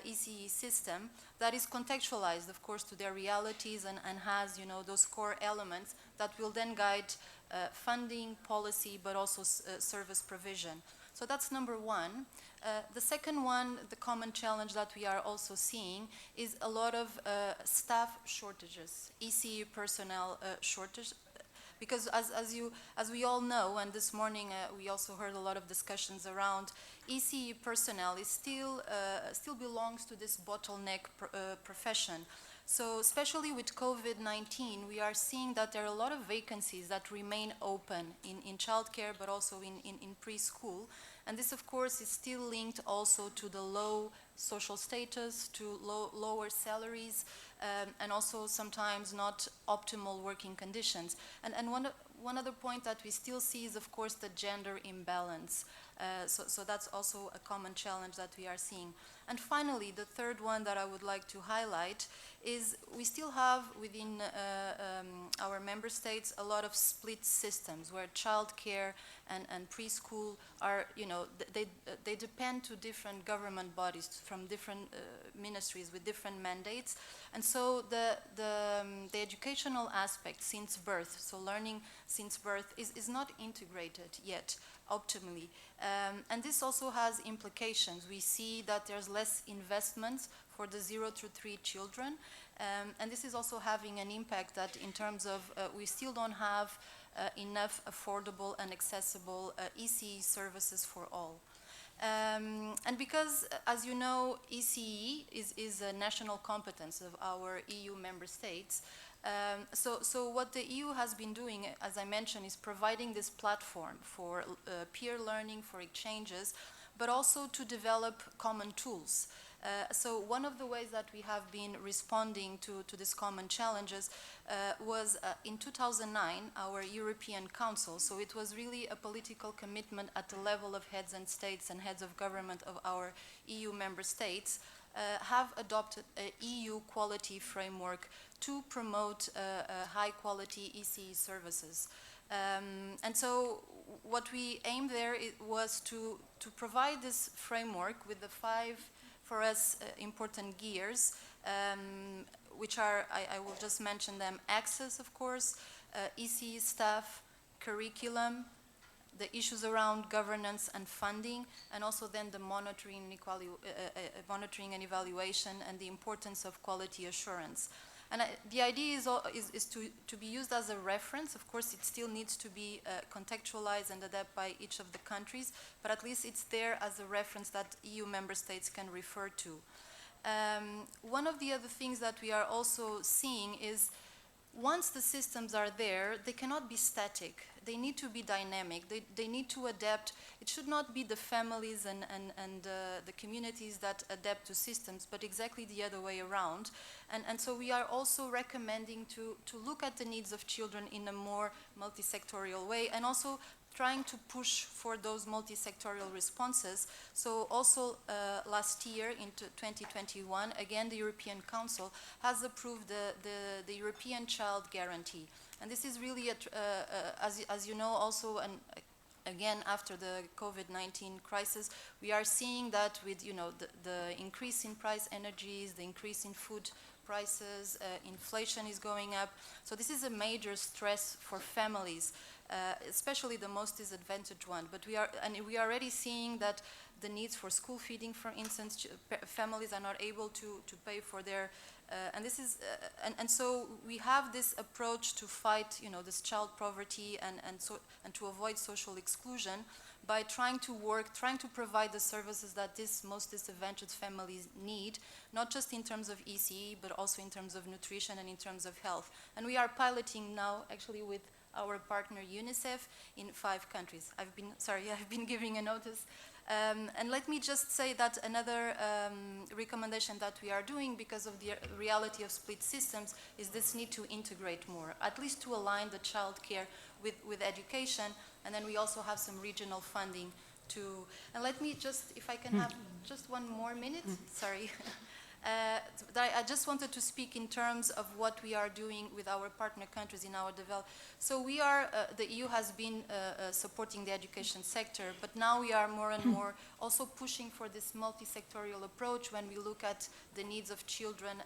ECE system that is contextualized, of course, to their realities and has, those core elements that will then guide funding, policy, but also service provision. So that's number one. The second one, the common challenge that we are also seeing is a lot of staff shortages, ECE personnel shortage, because as we all know, and this morning we also heard a lot of discussions around ECE personnel is still belongs to this bottleneck profession. So especially with COVID-19, we are seeing that there are a lot of vacancies that remain open in childcare, but also in preschool. And this, of course, is still linked also to the low social status, to lower salaries, and also sometimes not optimal working conditions. And one other point that we still see is, of course, the gender imbalance. So that's also a common challenge that we are seeing. And finally, the third one that I would like to highlight is we still have within our member states a lot of split systems where childcare and preschool are, they depend to different government bodies from different ministries with different mandates. And so the educational aspect since birth, so learning since birth is not integrated yet optimally. And this also has implications. We see that there's less investments for the 0 to 3 children. And this is also having an impact that in terms of we still don't have enough affordable and accessible ECE services for all. And because, as you know, ECE is a national competence of our EU member states, so what the EU has been doing, as I mentioned, is providing this platform for peer learning, for exchanges, but also to develop common tools. So one of the ways that we have been responding to these common challenges was in 2009, our European Council. So it was really a political commitment at the level of heads and states and heads of government of our EU member states have adopted a EU quality framework to promote high quality ECE services. And so what we aimed there was to provide this framework with the 5, for us, important gears, which are, I will just mention them: access, of course, ECE staff, curriculum, the issues around governance and funding, and also then the monitoring and evaluation and the importance of quality assurance. And the idea is to be used as a reference. Of course, it still needs to be contextualized and adapted by each of the countries, but at least it's there as a reference that EU member states can refer to. One of the other things that we are also seeing is, once the systems are there, they cannot be static. They need to be dynamic. They need to adapt. It should not be the families and the communities that adapt to systems, but exactly the other way around. And so we are also recommending to look at the needs of children in a more multi-sectorial way, and also trying to push for those multi-sectorial responses. So also last year, in 2021, again, the European Council has approved the European Child Guarantee. And this is really, as you know, also, and again, after the COVID-19 crisis, we are seeing that with, you know, the increase in price energies, the increase in food prices, inflation is going up. So this is a major stress for families, especially the most disadvantaged one. But we are already seeing that the needs for school feeding, for instance, families are not able to pay for their, and this is, and so we have this approach to fight, you know, this child poverty and to avoid social exclusion by trying to provide the services that these most disadvantaged families need, not just in terms of ECE, but also in terms of nutrition and in terms of health. And we are piloting now, actually, with our partner UNICEF in 5 countries. I've been giving a notice. And let me just say that another recommendation that we are doing, because of the reality of split systems, is this need to integrate more, at least to align the child care with education. And then we also have some regional funding to, and let me just, if I can have just one more minute, sorry. I just wanted to speak in terms of what we are doing with our partner countries in our development. So we are, the EU has been supporting the education sector, but now we are more and more also pushing for this multi-sectorial approach when we look at the needs of children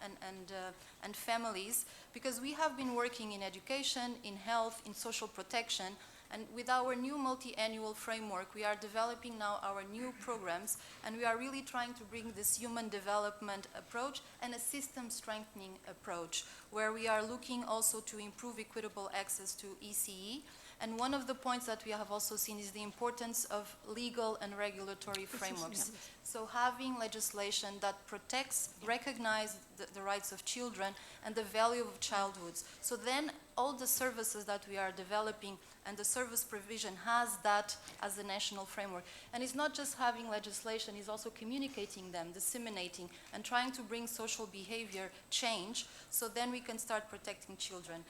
and families, because we have been working in education, in health, in social protection. And with our new multi-annual framework, we are developing now our new programs, and we are really trying to bring this human development approach and a system strengthening approach, where we are looking also to improve equitable access to ECE. And one of the points that we have also seen is the importance of legal and regulatory frameworks. So having legislation that protects, recognizes the rights of children and the value of childhoods. So then all the services that we are developing and the service provision has that as a national framework. And it's not just having legislation, it's also communicating them, disseminating, and trying to bring social behavior change, so then we can start protecting children.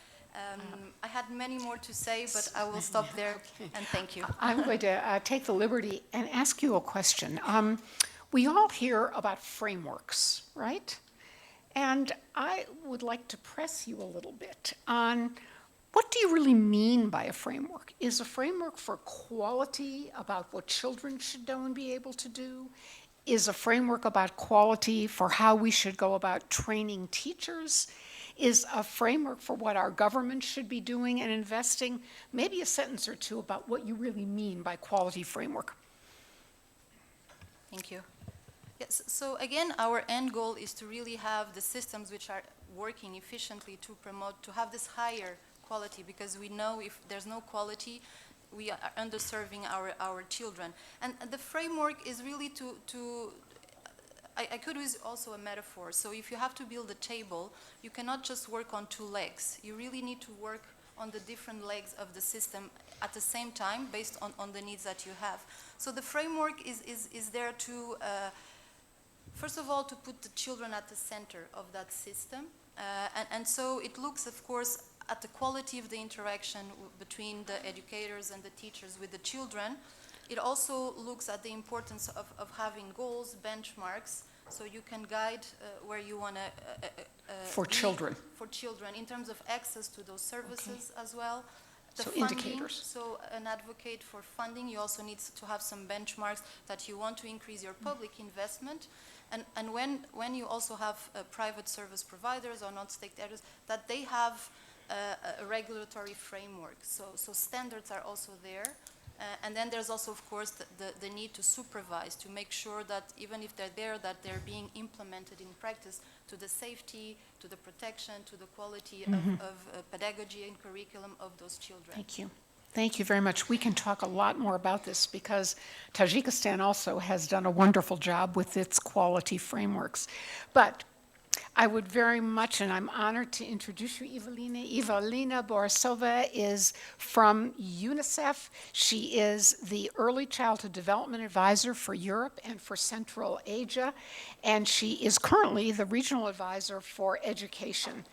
I had many more to say, but I will stop there, and thank you. I'm going to take the liberty and ask you a question. We all hear about frameworks, right? And I would like to press you a little bit on, what do you really mean by a framework? Is a framework for quality about what children should know and be able to do? Is a framework about quality for how we should go about training teachers? Is a framework for what our government should be doing and investing? Maybe a sentence or two about what you really mean by quality framework. Thank you. Yes, so again, our end goal is to really have the systems which are working efficiently to promote, to have this higher quality, because we know if there's no quality, we are underserving our children. And the framework is really I could use also a metaphor. So if you have to build a table, you cannot just work on 2 legs. You really need to work on the different legs of the system at the same time, based on the needs that you have. So the framework is there to, first of all, to put the children at the center of that system. And so it looks, of course, at the quality of the interaction between the educators and the teachers with the children. It also looks at the importance of having goals, benchmarks, So you can guide where you want to For children. for children in terms of access to those services as well. The So funding, indicators. so an advocate for funding, you also need to have some benchmarks that you want to increase your public investment. And when you also have private service providers or non-state actors, that they have a regulatory framework. So standards are also there. And then there's also, of course, the need to supervise, to make sure that even if they're there, that they're being implemented in practice to the safety, to the protection, to the quality of pedagogy and curriculum of those children. Thank you. Thank you very much. We can talk a lot more about this because Tajikistan also has done a wonderful job with its quality frameworks. But I would very much, and I'm honored to introduce you, Evelina. Evelina Borisova is from UNICEF. She is the Early Childhood Development Advisor for Europe and for Central Asia, and she is currently the Regional Advisor for Education.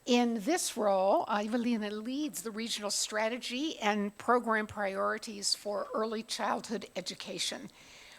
In this role, Evelina leads the regional strategy and program priorities for early childhood education.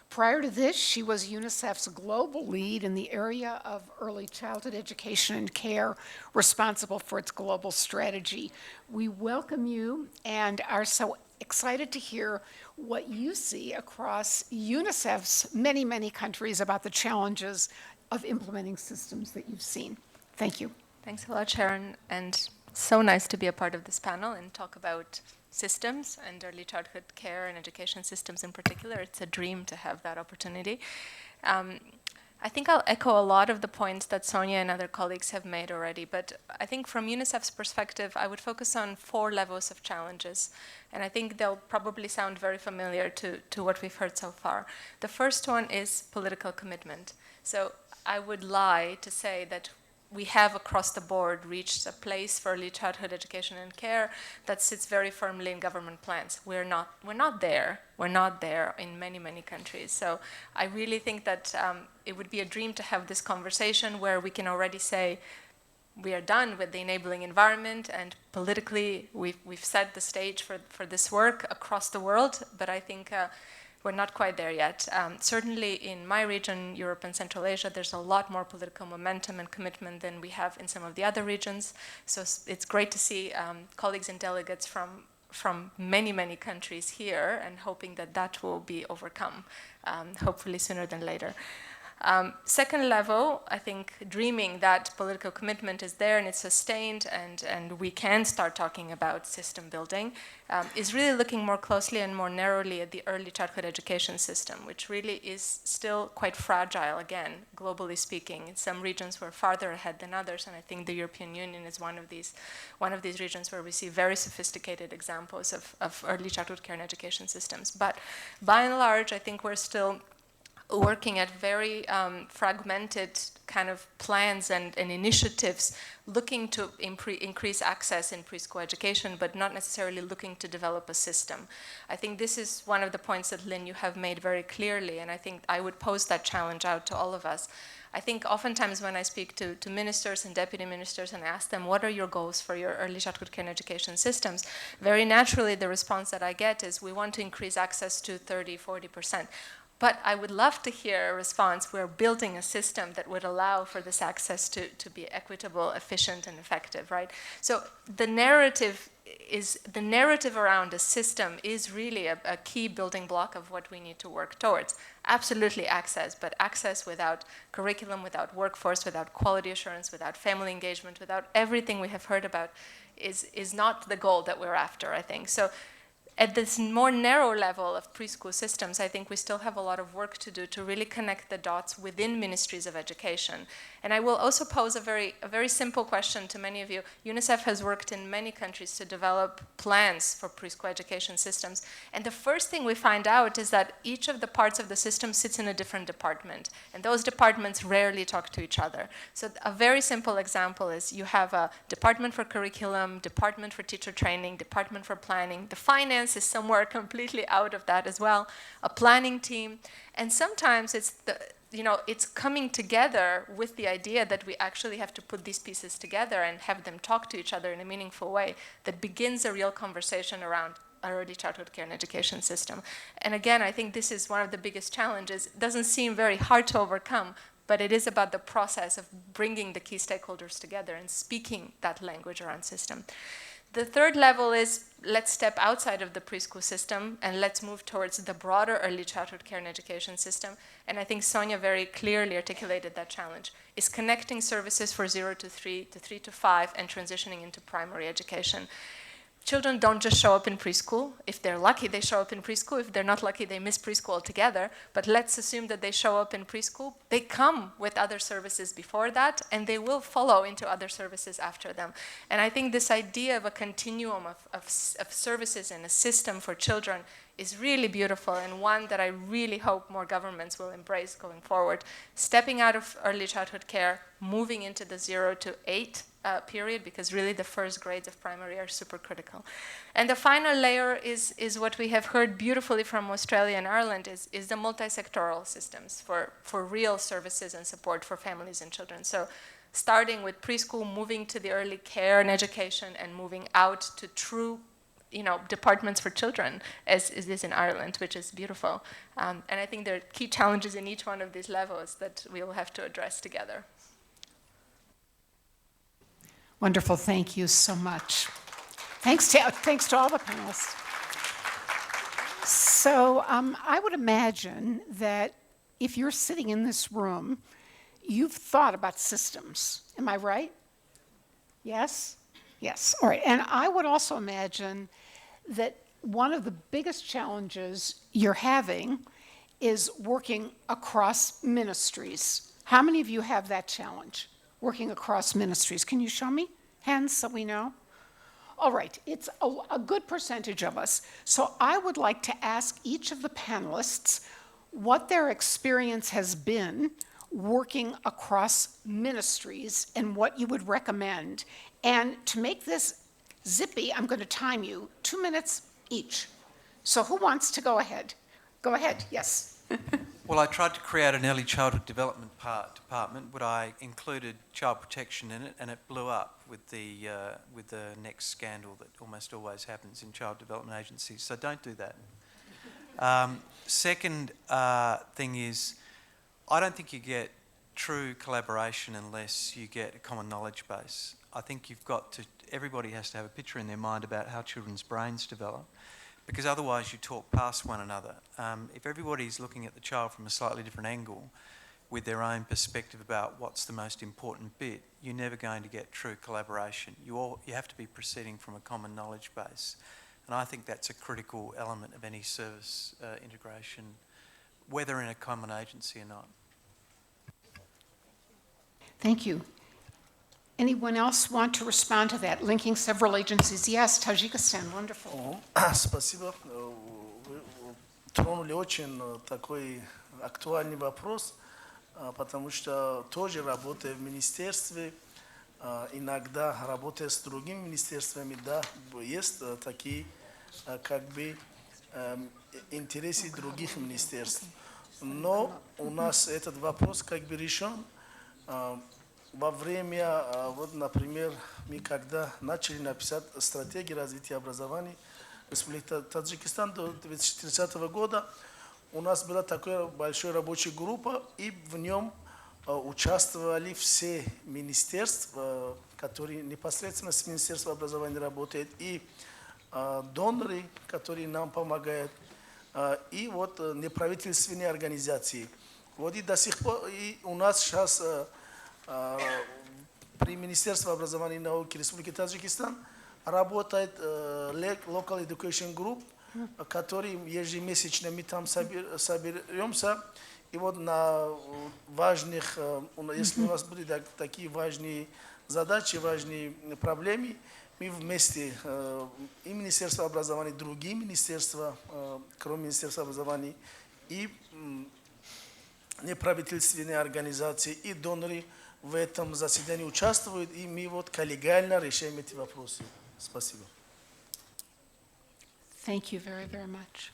Prior to this, she was UNICEF's global lead in the area of early childhood education and care, responsible for its global strategy. We welcome you and are so excited to hear what you see across UNICEF's many, many countries about the challenges of implementing systems that you've seen. Thank you. Thanks a lot, Sharon, and so nice to be a part of this panel and talk about systems and early childhood care and education systems in particular. It's a dream to have that opportunity. I think I'll echo a lot of the points that Sonia and other colleagues have made already, but I think from UNICEF's perspective, I would focus on 4 levels of challenges, and I think they'll probably sound very familiar to what we've heard so far. The first one is political commitment. So I would lie to say that we have across the board reached a place for early childhood education and care that sits very firmly in government plans. We're not there. We're not there in many, many countries. So I really think that it would be a dream to have this conversation where we can already say we are done with the enabling environment, and politically we've set the stage for this work across the world, but I think we're not quite there yet. Certainly in my region, Europe and Central Asia, there's a lot more political momentum and commitment than we have in some of the other regions. So it's great to see colleagues and delegates from many, many countries here, and hoping that that will be overcome, hopefully sooner than later. Second level, I think dreaming that political commitment is there and it's sustained and we can start talking about system building, is really looking more closely and more narrowly at the early childhood education system, which really is still quite fragile, again, globally speaking. In some regions we're farther ahead than others, and I think the European Union is one of these regions where we see very sophisticated examples of early childhood care and education systems. But by and large, I think we're still working at very fragmented kind of plans and initiatives looking to increase access in preschool education, but not necessarily looking to develop a system. I think this is one of the points that, Lynn, you have made very clearly, and I think I would pose that challenge out to all of us. I think oftentimes when I speak to ministers and deputy ministers and ask them, what are your goals for your early childhood care and education systems? Very naturally, the response that I get is, we want to increase access to 30, 40%. But I would love to hear a response, we're building a system that would allow for this access to be equitable, efficient, and effective, right? So the narrative around a system is really a key building block of what we need to work towards. Absolutely access, but access without curriculum, without workforce, without quality assurance, without family engagement, without everything we have heard about is not the goal that we're after, I think. So at this more narrow level of preschool systems, I think we still have a lot of work to do to really connect the dots within ministries of education. And I will also pose a very simple question to many of you. UNICEF has worked in many countries to develop plans for preschool education systems. And the first thing we find out is that each of the parts of the system sits in a different department. And those departments rarely talk to each other. So a very simple example is you have a department for curriculum, department for teacher training, department for planning. The finance is somewhere completely out of that as well, a planning team. And sometimes it's coming together with the idea that we actually have to put these pieces together and have them talk to each other in a meaningful way that begins a real conversation around our early childhood care and education system. And again, I think this is one of the biggest challenges. It doesn't seem very hard to overcome, but it is about the process of bringing the key stakeholders together and speaking that language around system. The third level is, let's step outside of the preschool system and let's move towards the broader early childhood care and education system. And I think Sonia very clearly articulated that challenge, is connecting services for 0 to 3, to 3 to 5, and transitioning into primary education. Children don't just show up in preschool. If they're lucky, they show up in preschool. If they're not lucky, they miss preschool altogether. But let's assume that they show up in preschool. They come with other services before that, and they will follow into other services after them. And I think this idea of a continuum of services and a system for children is really beautiful, and one that I really hope more governments will embrace going forward. Stepping out of early childhood care, moving into the 0 to 8 period, because really the first grades of primary are super critical. And the final layer is what we have heard beautifully from Australia and Ireland, is the multi-sectoral systems for real services and support for families and children. So starting with preschool, moving to the early care and education, and moving out to true departments for children, as is in Ireland, which is beautiful. And I think there are key challenges in each one of these levels that we will have to address together. Wonderful, thank you so much. Thanks to all the panelists. So I would imagine that if you're sitting in this room, you've thought about systems. Am I right? Yes? Yes, all right. And I would also imagine that one of the biggest challenges you're having is working across ministries. How many of you have that challenge, working across ministries? Can you show me hands so we know? All right, it's a good percentage of us. So I would like to ask each of the panelists what their experience has been working across ministries and what you would recommend. And to make this zippy, I'm going to time you 2 minutes each. So who wants to go ahead? Go ahead, yes. Well, I tried to create an early childhood development department, but I included child protection in it, and it blew up with the next scandal that almost always happens in child development agencies. So don't do that. Second thing is, I don't think you get true collaboration unless you get a common knowledge base. I think everybody has to have a picture in their mind about how children's brains develop, because otherwise you talk past one another. If everybody's looking at the child from a slightly different angle with their own perspective about what's the most important bit, you're never going to get true collaboration. You have to be proceeding from a common knowledge base. And I think that's a critical element of any service integration, whether in a common agency or not. Thank you. Anyone else want to respond to that? Linking several agencies. Yes, Tajikistan, wonderful. Спасибо. Тронули очень такой актуальный вопрос, потому что тоже работая в министерстве, иногда работая с другими министерствами, да, есть такие как бы интересы других министерств. Но у нас этот вопрос как бы решен. Во время, вот, например, мы когда начали написать стратегию развития образования Республики Таджикистан до 2030 года, у нас была такая большая рабочая группа, и в нем участвовали все министерства, которые непосредственно с Министерством образования работают, и доноры, которые нам помогают, и вот неправительственные организации. Вот и до сих пор и у нас сейчас при Министерстве образования и науки Республики Таджикистан работает Local Education Group, который ежемесячно мы там соберемся. И вот на важных, если у нас будут такие важные задачи, важные проблемы, мы вместе и Министерство образования, и другие министерства, кроме Министерства образования, и неправительственные организации, и доноры в этом заседании участвуют, и мы вот коллегиально решаем эти вопросы. Спасибо. Thank you very, very much.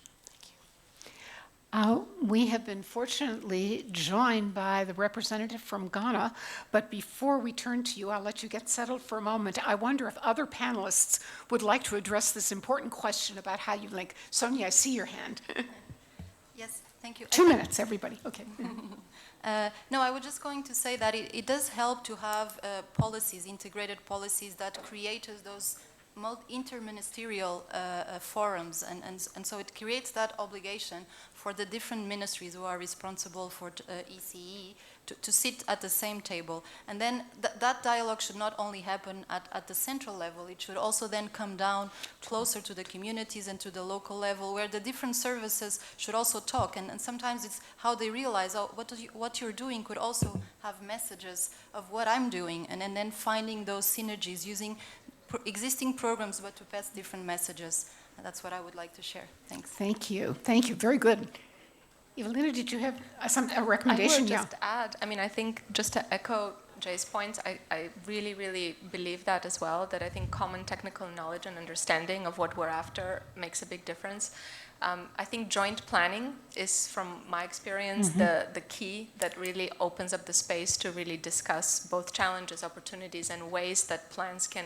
We have been fortunately joined by the representative from Ghana, but before we turn to you, I'll let you get settled for a moment. I wonder if other panelists would like to address this important question about how you link. Sonia, I see your hand. Yes, thank you. 2 minutes, everybody. Okay. No, I was just going to say that it does help to have policies, integrated policies that create those interministerial forums, and so it creates that obligation for the different ministries who are responsible for ECE to sit at the same table. And then that dialogue should not only happen at the central level, it should also then come down closer to the communities and to the local level, where the different services should also talk. And sometimes it's how they realize, oh, what you're doing could also have messages of what I'm doing, and then finding those synergies using existing programs, but to pass different messages. And that's what I would like to share. Thanks. Thank you. Thank you. Very good. Evelina, did you have a recommendation? I would just add, I mean, I think just to echo Jay's points, I really, really believe that as well, that I think common technical knowledge and understanding of what we're after makes a big difference. I think joint planning is, from my experience, the key that really opens up the space to really discuss both challenges, opportunities, and ways that plans can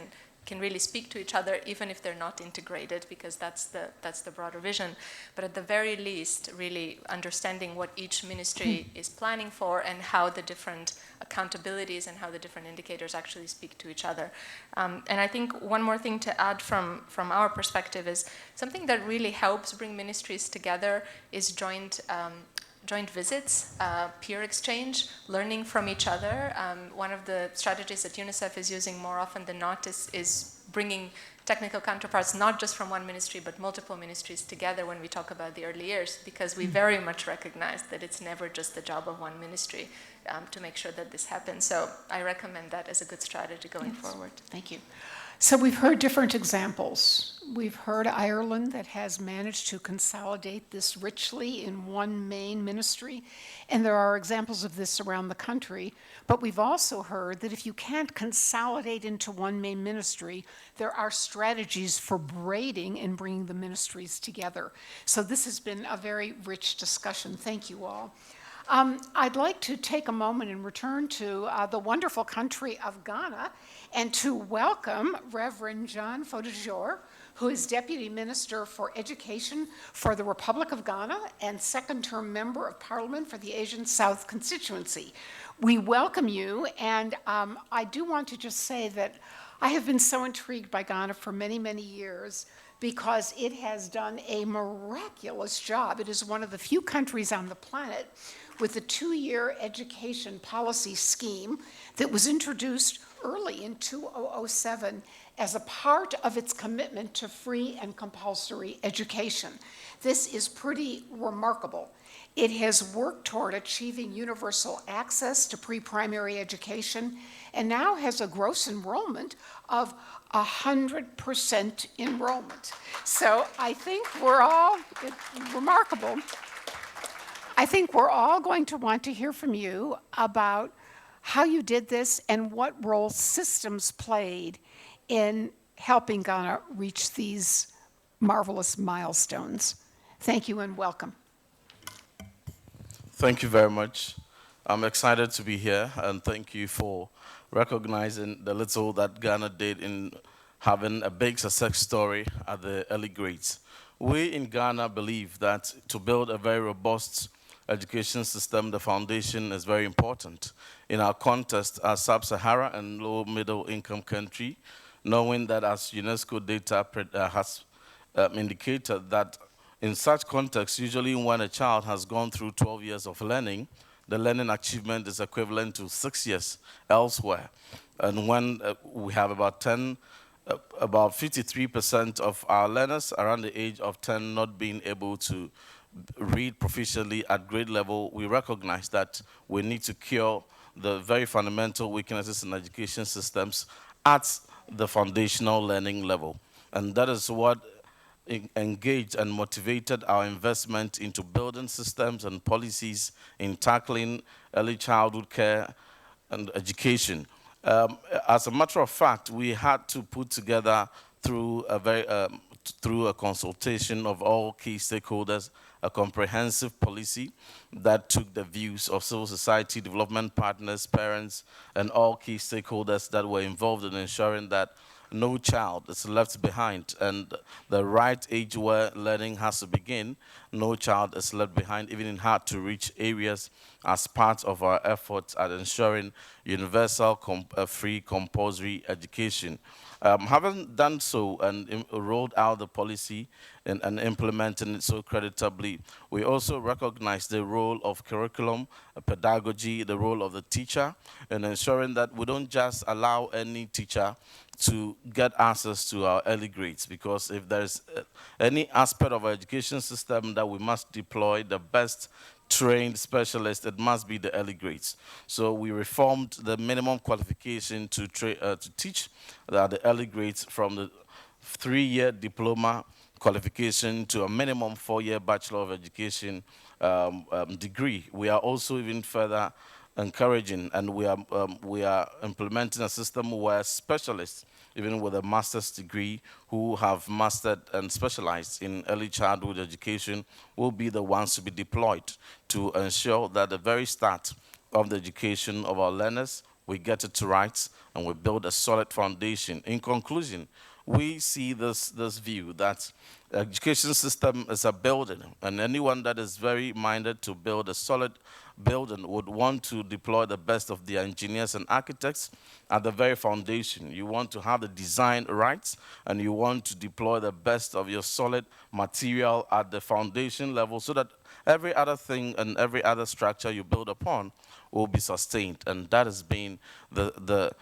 really speak to each other, even if they're not integrated, because that's the broader vision. But at the very least, really understanding what each ministry is planning for, and how the different accountabilities and how the different indicators actually speak to each other. And I think one more thing to add from our perspective is something that really helps bring ministries together is joint visits, peer exchange, learning from each other. One of the strategies that UNICEF is using more often than not is bringing technical counterparts, not just from one ministry, but multiple ministries together when we talk about the early years, because we very much recognize that it's never just the job of one ministry to make sure that this happens. So I recommend that as a good strategy going forward. Thank you. So we've heard different examples. We've heard Ireland that has managed to consolidate this richly in one main ministry, and there are examples of this around the country. But we've also heard that if you can't consolidate into one main ministry, there are strategies for braiding and bringing the ministries together. So this has been a very rich discussion. Thank you all. I'd like to take a moment and return to the wonderful country of Ghana and to welcome Reverend John Fodejor, who is Deputy Minister for Education for the Republic of Ghana and second-term Member of Parliament for the Asian South constituency. We welcome you, and I do want to just say that I have been so intrigued by Ghana for many, many years, because it has done a miraculous job. It is one of the few countries on the planet with a 2-year education policy scheme that was introduced early in 2007 as a part of its commitment to free and compulsory education. This is pretty remarkable. It has worked toward achieving universal access to pre-primary education and now has a gross enrollment of 100% enrollment. So I think we're all, it's remarkable. I think we're all going to want to hear from you about how you did this and what role systems played in helping Ghana reach these marvelous milestones. Thank you and welcome. Thank you very much. I'm excited to be here, and thank you for recognizing the little that Ghana did in having a big success story at the early grades. We in Ghana believe that to build a very robust education system, the foundation is very important. In our context as sub-Sahara and low-middle income country, knowing that as UNESCO data has indicated that in such context, usually when a child has gone through 12 years of learning, the learning achievement is equivalent to 6 years elsewhere. And when we have about 53% of our learners around the age of 10 not being able to read proficiently at grade level, we recognize that we need to cure the very fundamental weaknesses in education systems at the foundational learning level. And that is what engaged and motivated our investment into building systems and policies in tackling early childhood care and education. As a matter of fact, we had to put together through a consultation of all key stakeholders a comprehensive policy that took the views of civil society, development partners, parents, and all key stakeholders that were involved in ensuring that no child is left behind, and the right age where learning has to begin, no child is left behind, even in hard-to-reach areas, as part of our efforts at ensuring universal, free, compulsory education. Having done so and rolled out the policy and implementing it so creditably, we also recognize the role of curriculum, pedagogy, the role of the teacher, in ensuring that we don't just allow any teacher to get access to our early grades, because if there's any aspect of our education system that we must deploy the best trained specialist, it must be the early grades. So we reformed the minimum qualification to teach the early grades from the 3-year diploma qualification to a minimum 4-year Bachelor of Education degree. We are also even further encouraging, and we are implementing a system where specialists, even with a master's degree, who have mastered and specialized in early childhood education, will be the ones to be deployed to ensure that at the very start of the education of our learners, we get it right and we build a solid foundation. In conclusion, we see this view that education system is a building, and anyone that is very minded to build a solid building would want to deploy the best of the engineers and architects at the very foundation. You want to have the design rights, and you want to deploy the best of your solid material at the foundation level, so that every other thing and every other structure you build upon will be sustained. And that has been the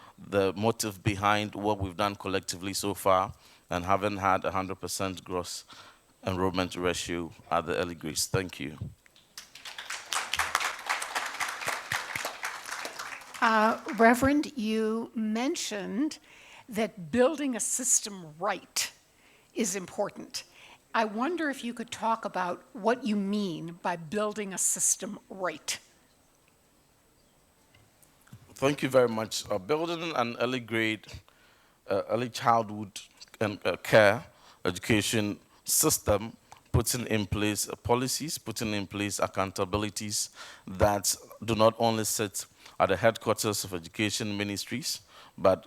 motive behind what we've done collectively so far, and haven't had 100% gross enrollment ratio at the early grades. Thank you. Reverend, you mentioned that building a system right is important. I wonder if you could talk about what you mean by building a system right. Thank you very much. Building an early grade, early childhood and care education system, putting in place policies, putting in place accountabilities that do not only sit at the headquarters of education ministries, but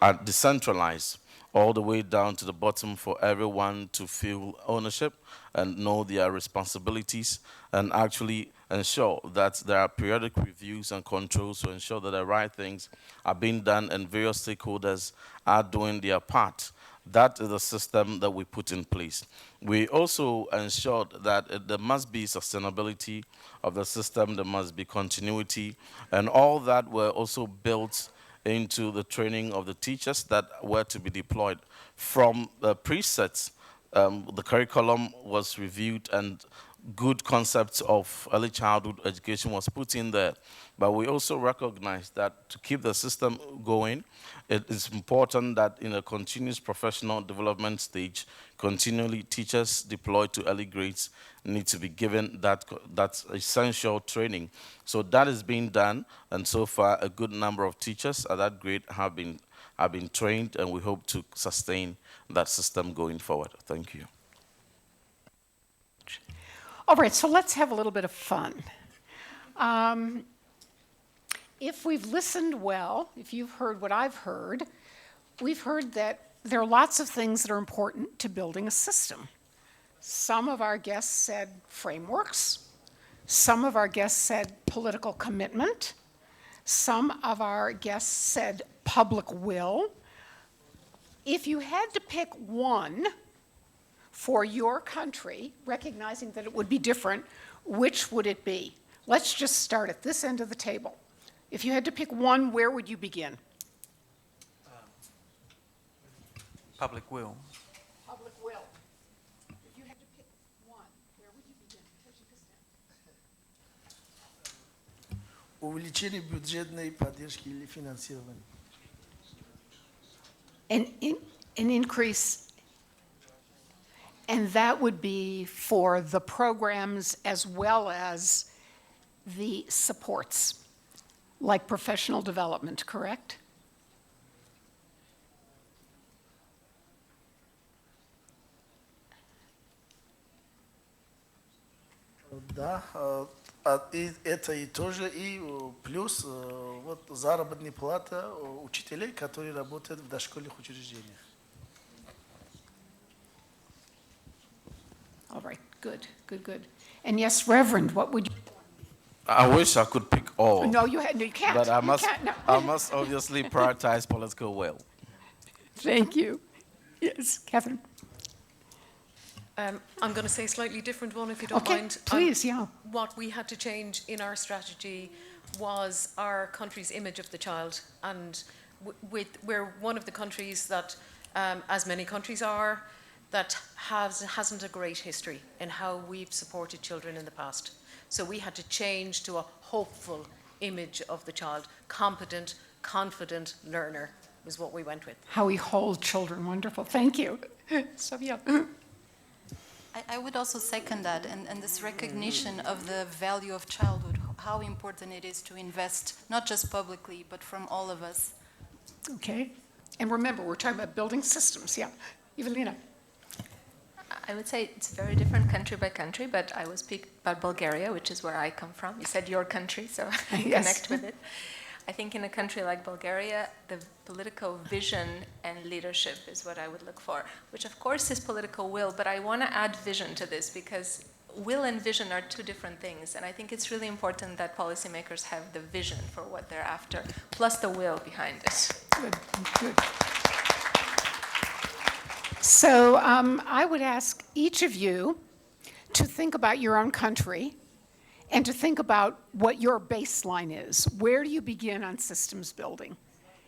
are decentralized all the way down to the bottom for everyone to feel ownership and know their responsibilities, and actually ensure that there are periodic reviews and controls to ensure that the right things are being done and various stakeholders are doing their part. That is the system that we put in place. We also ensured that there must be sustainability of the system, there must be continuity, and all that were also built into the training of the teachers that were to be deployed. From the presets, the curriculum was reviewed, and good concepts of early childhood education was put in there. But we also recognize that to keep the system going, it is important that in a continuous professional development stage, continually teachers deployed to early grades need to be given that essential training. So that is being done, and so far a good number of teachers at that grade have been trained, and we hope to sustain that system going forward. Thank you. All right, so let's have a little bit of fun. If we've listened well, if you've heard what I've heard, we've heard that there are lots of things that are important to building a system. Some of our guests said frameworks. Some of our guests said political commitment. Some of our guests said public will. If you had to pick one for your country, recognizing that it would be different, which would it be? Let's just start at this end of the table. If you had to pick one, where would you begin? Public will. Public will. If you had to pick one, where would you begin? Увеличение бюджетной поддержки или финансирования. An increase, and that would be for the programs as well as the supports, like professional development, correct? Да, и это и тоже, и плюс вот заработная плата учителей, которые работают в дошкольных учреждениях. All right, good, good, good. And yes, Reverend, what would you? I wish I could pick all, No, you can't. but I You must, can't, no. I must obviously prioritize political will. Thank you. Yes, Catherine. I'm going to say a slightly different one, if you don't Okay, mind. please, yeah. What we had to change in our strategy was our country's image of the child, and we're one of the countries that, as many countries are, that hasn't a great history in how we've supported children in the past. So we had to change to a hopeful image of the child. Competent, confident learner was what we went with. How we hold children, wonderful. Thank you. Sophia. I would also second that, and this recognition of the value of childhood, how important it is to invest, not just publicly, but from all of us. Okay. And remember, we're talking about building systems, yeah. Evelina. I would say it's very different country by country, but I will speak about Bulgaria, which is where I come from. You said your country, so I Yes. connect with it. I think in a country like Bulgaria, the political vision and leadership is what I would look for, which of course is political will, but I want to add vision to this because will and vision are two different things, and I think it's really important that policymakers have the vision for what they're after, plus the will behind it. Good, good. So I would ask each of you to think about your own country and to think about what your baseline is. Where do you begin on systems building?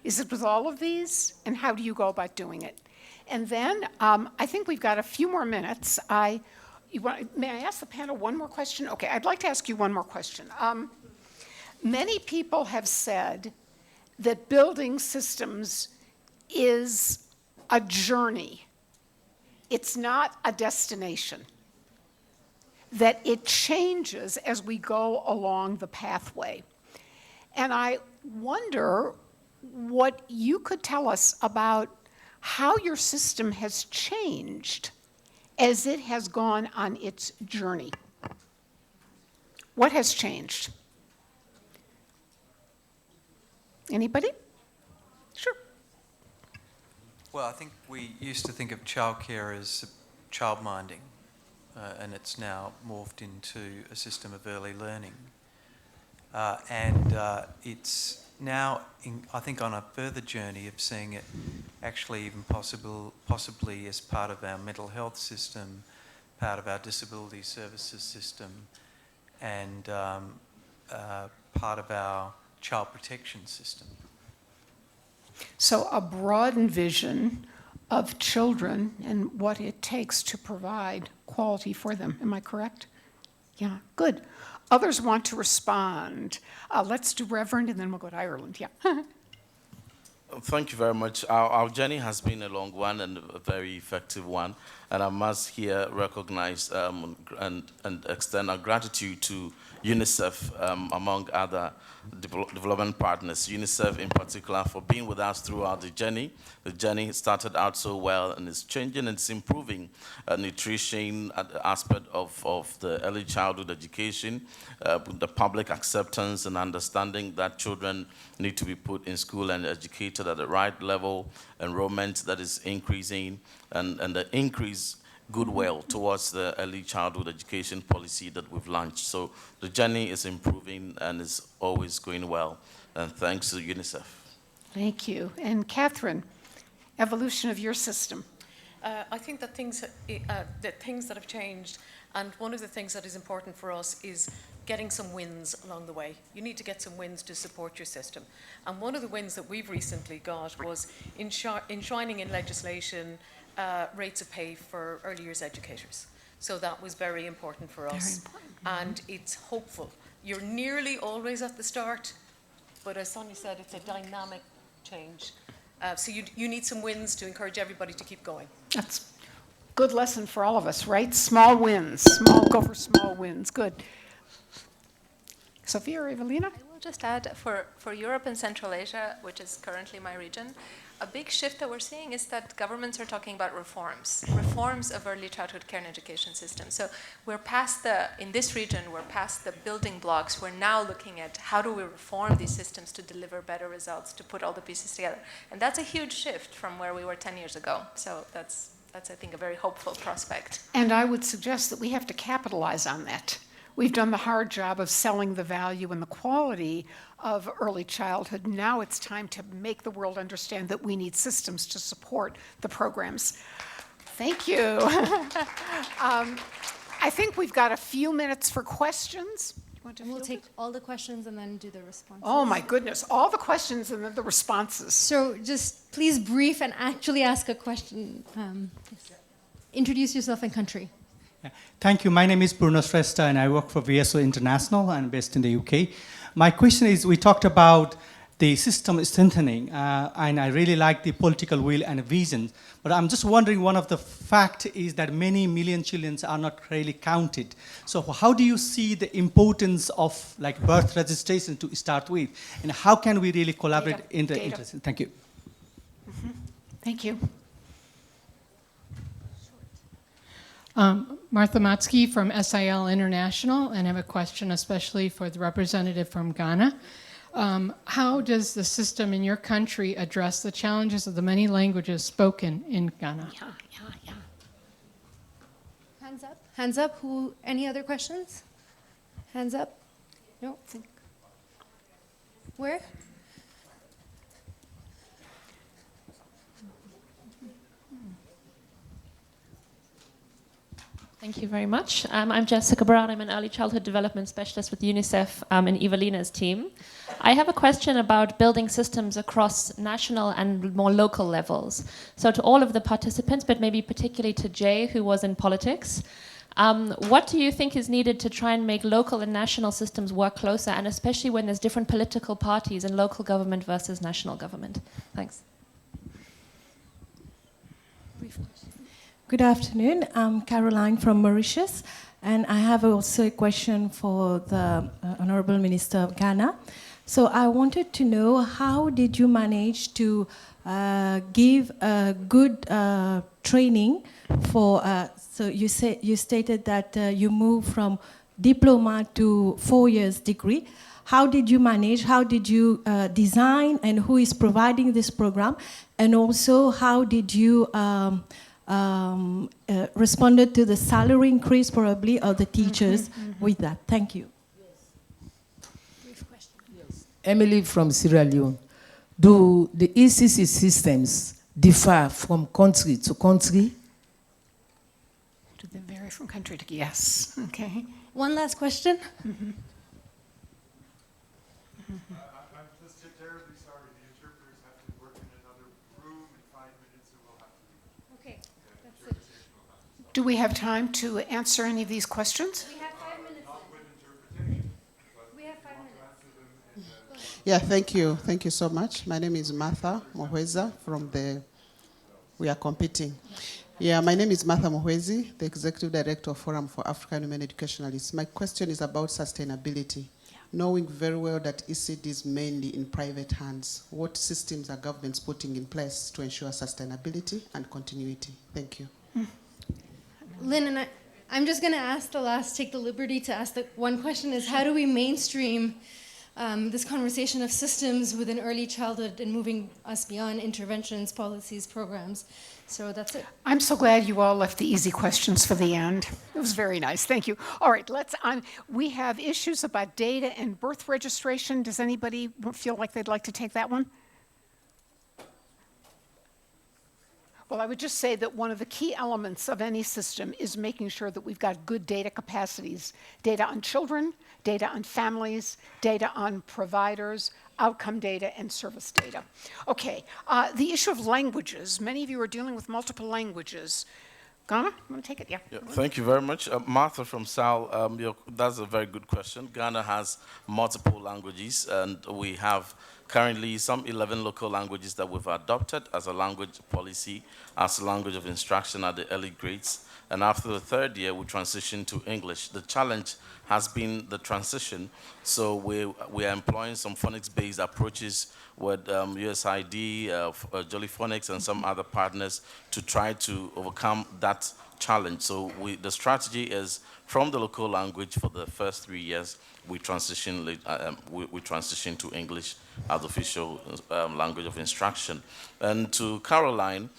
Is it with all of these? And how do you go about doing it? And then I think we've got a few more minutes. May I ask the panel one more question? Okay, I'd like to ask you one more question. Many people have said that building systems is a journey. It's not a destination. That it changes as we go along the pathway. And I wonder what you could tell us about how your system has changed as it has gone on its journey. What has changed? Anybody? Sure. Well, I think we used to think of childcare as childminding. And it's now morphed into a system of early learning. And it's now, I think, on a further journey of seeing it actually even possibly as part of our mental health system, part of our disability services system, and part of our child protection system. So a broadened vision of children and what it takes to provide quality for them. Am I correct? Yeah, good. Others want to respond. Let's do Reverend, and then we'll go to Ireland. Yeah. Thank you very much. Our journey has been a long one and a very effective one, and I must here recognize and extend our gratitude to UNICEF, among other development partners, UNICEF in particular, for being with us throughout the journey. The journey started out so well and it's changing and it's improving nutrition aspect of the early childhood education, the public acceptance and understanding that children need to be put in school and educated at the right level, enrollment that is increasing, and the increase goodwill towards the early childhood education policy that we've launched. So the journey is improving and is always going well. And thanks to UNICEF. Thank you. And Catherine, evolution of your system. I think that things that have changed, and one of the things that is important for us is getting some wins along the way. You need to get some wins to support your system. And one of the wins that we've recently got was enshrining in legislation rates of pay for early years educators. So that was very important for us. Very important. And it's hopeful. You're nearly always at the start, but as Sonia said, it's a dynamic change. So you need some wins to encourage everybody to keep going. That's a good lesson for all of us, right? Small wins. Go for small wins. Good. Sophia or Evelina? I will just add, for Europe and Central Asia, which is currently my region, a big shift that we're seeing is that governments are talking about reforms of early childhood care and education systems. So we're past in this region, we're past the building blocks. We're now looking at how do we reform these systems to deliver better results, to put all the pieces together. And that's a huge shift from where we were 10 years ago. So that's I think, a very hopeful prospect. And I would suggest that we have to capitalize on that. We've done the hard job of selling the value and the quality of early childhood. Now it's time to make the world understand that we need systems to support the programs. Thank you. I think we've got a few minutes for questions. We'll take all the questions and then do the responses. Oh my goodness, all the questions and then the responses. So just please brief and actually ask a question. Yes. Introduce yourself and country. Yeah. Thank you. My name is Bruno Shrestha and I work for VSO International. I'm based in the UK. My question is, we talked about the system strengthening, and I really like the political will and vision. But I'm just wondering, one of the fact is that many million children are not really counted. So how do you see the importance of like birth registration to start with? And how can we really collaborate in the interest? Thank you. Mm-hmm. Thank you. Martha Matsky from SIL International, and I have a question especially for the representative from Ghana. How does the system in your country address the challenges of the many languages spoken in Ghana? Yeah. Hands up. Hands up. Who? Any other questions? Hands up. No. Where? Thank you very much. I'm Jessica Brown. I'm an early childhood development specialist with UNICEF in Evelina's team. I have a question about building systems across national and more local levels. So to all of the participants, but maybe particularly to Jay, who was in politics, what do you think is needed to try and make local and national systems work closer, and especially when there's different political parties in local government versus national government? Thanks. Good afternoon. I'm Caroline from Mauritius, and I have also a question for the Honorable Minister of Ghana. So I wanted to know, how did you manage to give a good training for, so you stated that you moved from diploma to 4 years degree. How did you manage, how did you design, and who is providing this program? And also, how did you responded to the salary increase probably of the teachers with that? Thank you. Yes. Emily from Sierra Leone. Do the ECCE systems differ from country to country? Do they vary from country to yes? Okay. One last question. I'm just terribly sorry. The interpreters have to work in another room in 5 minutes, so we'll have to leave. Okay. Do we have time to answer any of these questions? We have 5 minutes. Not with interpretation. We have 5 minutes. Yeah, thank you. Thank you so much. My name is Martha Mohweza from We Are Competing. Yeah, my name is Martha Mohwezi, the Executive Director of Forum for African Women Educationalists. My question is about sustainability. Knowing very well that ECD is mainly in private hands, what systems are governments putting in place to ensure sustainability and continuity? Thank you. Lynn, and I'm just going to take the liberty to ask the one question is, how do we mainstream this conversation of systems within early childhood and moving us beyond interventions, policies, programs? So that's it. I'm so glad you all left the easy questions for the end. It was very nice. Thank you. All right, we have issues about data and birth registration. Does anybody feel like they'd like to take that one? Well, I would just say that one of the key elements of any system is making sure that we've got good data capacities. Data on children, data on families, data on providers, outcome data, and service data. Okay, the issue of languages. Many of you are dealing with multiple languages. Ghana, you want to take it? Yeah. Thank you very much. Martha from SAL, that's a very good question. Ghana has multiple languages, and we have currently some 11 local languages that we've adopted as a language policy, as a language of instruction at the early grades. And after the third year, we transition to English. The challenge has been the transition. So we are employing some phonics-based approaches with USID, Jolly Phonics, and some other partners to try to overcome that challenge. So the strategy is from the local language for the first 3 years, we transition to English as the official language of instruction. And to Caroline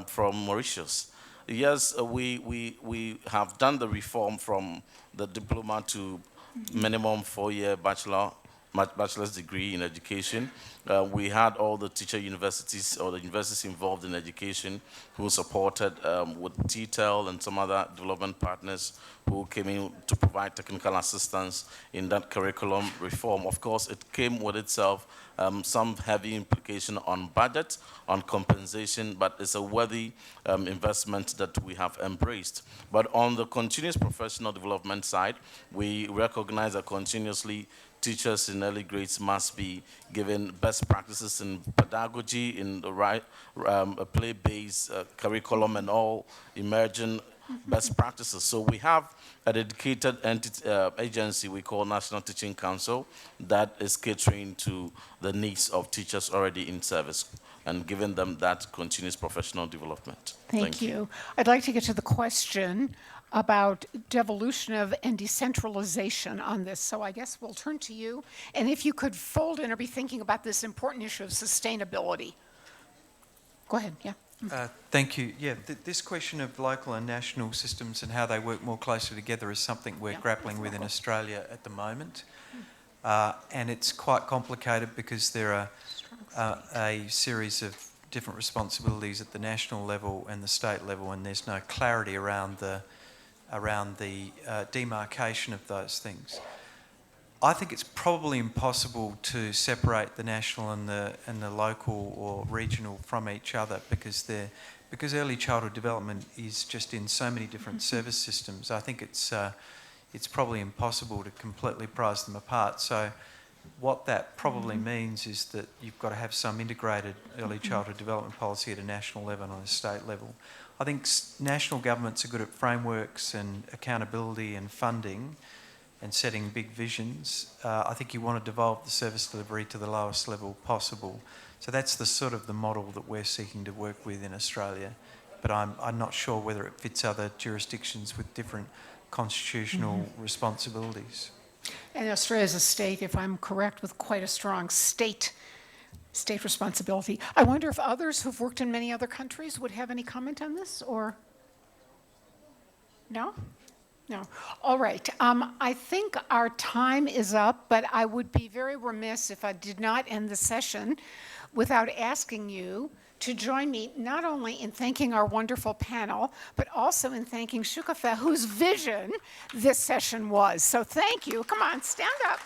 from Mauritius, yes, we have done the reform from the diploma to minimum 4-year bachelor's degree in education. We had all the teacher universities or the universities involved in education who supported with TTEL and some other development partners who came in to provide technical assistance in that curriculum reform. Of course, it came with itself some heavy implication on budget, on compensation, but it's a worthy investment that we have embraced. But on the continuous professional development side, we recognize that continuously teachers in early grades must be given best practices in pedagogy, in the right play-based curriculum and all emerging best practices. So we have a dedicated agency we call National Teaching Council that is catering to the needs of teachers already in service and giving them that continuous professional development. Thank you. I'd like to get to the question about devolution of and decentralization on this. So I guess we'll turn to you. And if you could fold in or be thinking about this important issue of sustainability. Go ahead, yeah. Thank you. Yeah, this question of local and national systems and how they work more closely together is something we're grappling with in Australia at the moment. And it's quite complicated because there are a series of different responsibilities at the national level and the state level, and there's no clarity around the demarcation of those things. I think it's probably impossible to separate the national and the local or regional from each other because early childhood development is just in so many different service systems. I think it's probably impossible to completely prize them apart. So what that probably means is that you've got to have some integrated early childhood development policy at a national level and on a state level. I think national governments are good at frameworks and accountability and funding and setting big visions. I think you want to devolve the service delivery to the lowest level possible. So that's the sort of the model that we're seeking to work with in Australia. But I'm not sure whether it fits other jurisdictions with different constitutional responsibilities. And Australia is a state, if I'm correct, with quite a strong state responsibility. I wonder if others who've worked in many other countries would have any comment on this, or no? No. All right. I think our time is up, but I would be very remiss if I did not end the session without asking you to join me not only in thanking our wonderful panel, but also in thanking Shukafa, whose vision this session was. So thank you. Come on, stand up.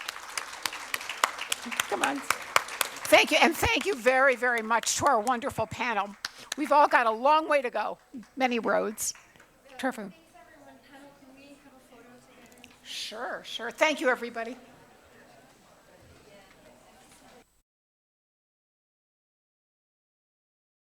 Come on. Thank you, and thank you very, very much to our wonderful panel. We've all got a long way to go, many roads. Terrific. Sure, sure. Thank you, everybody.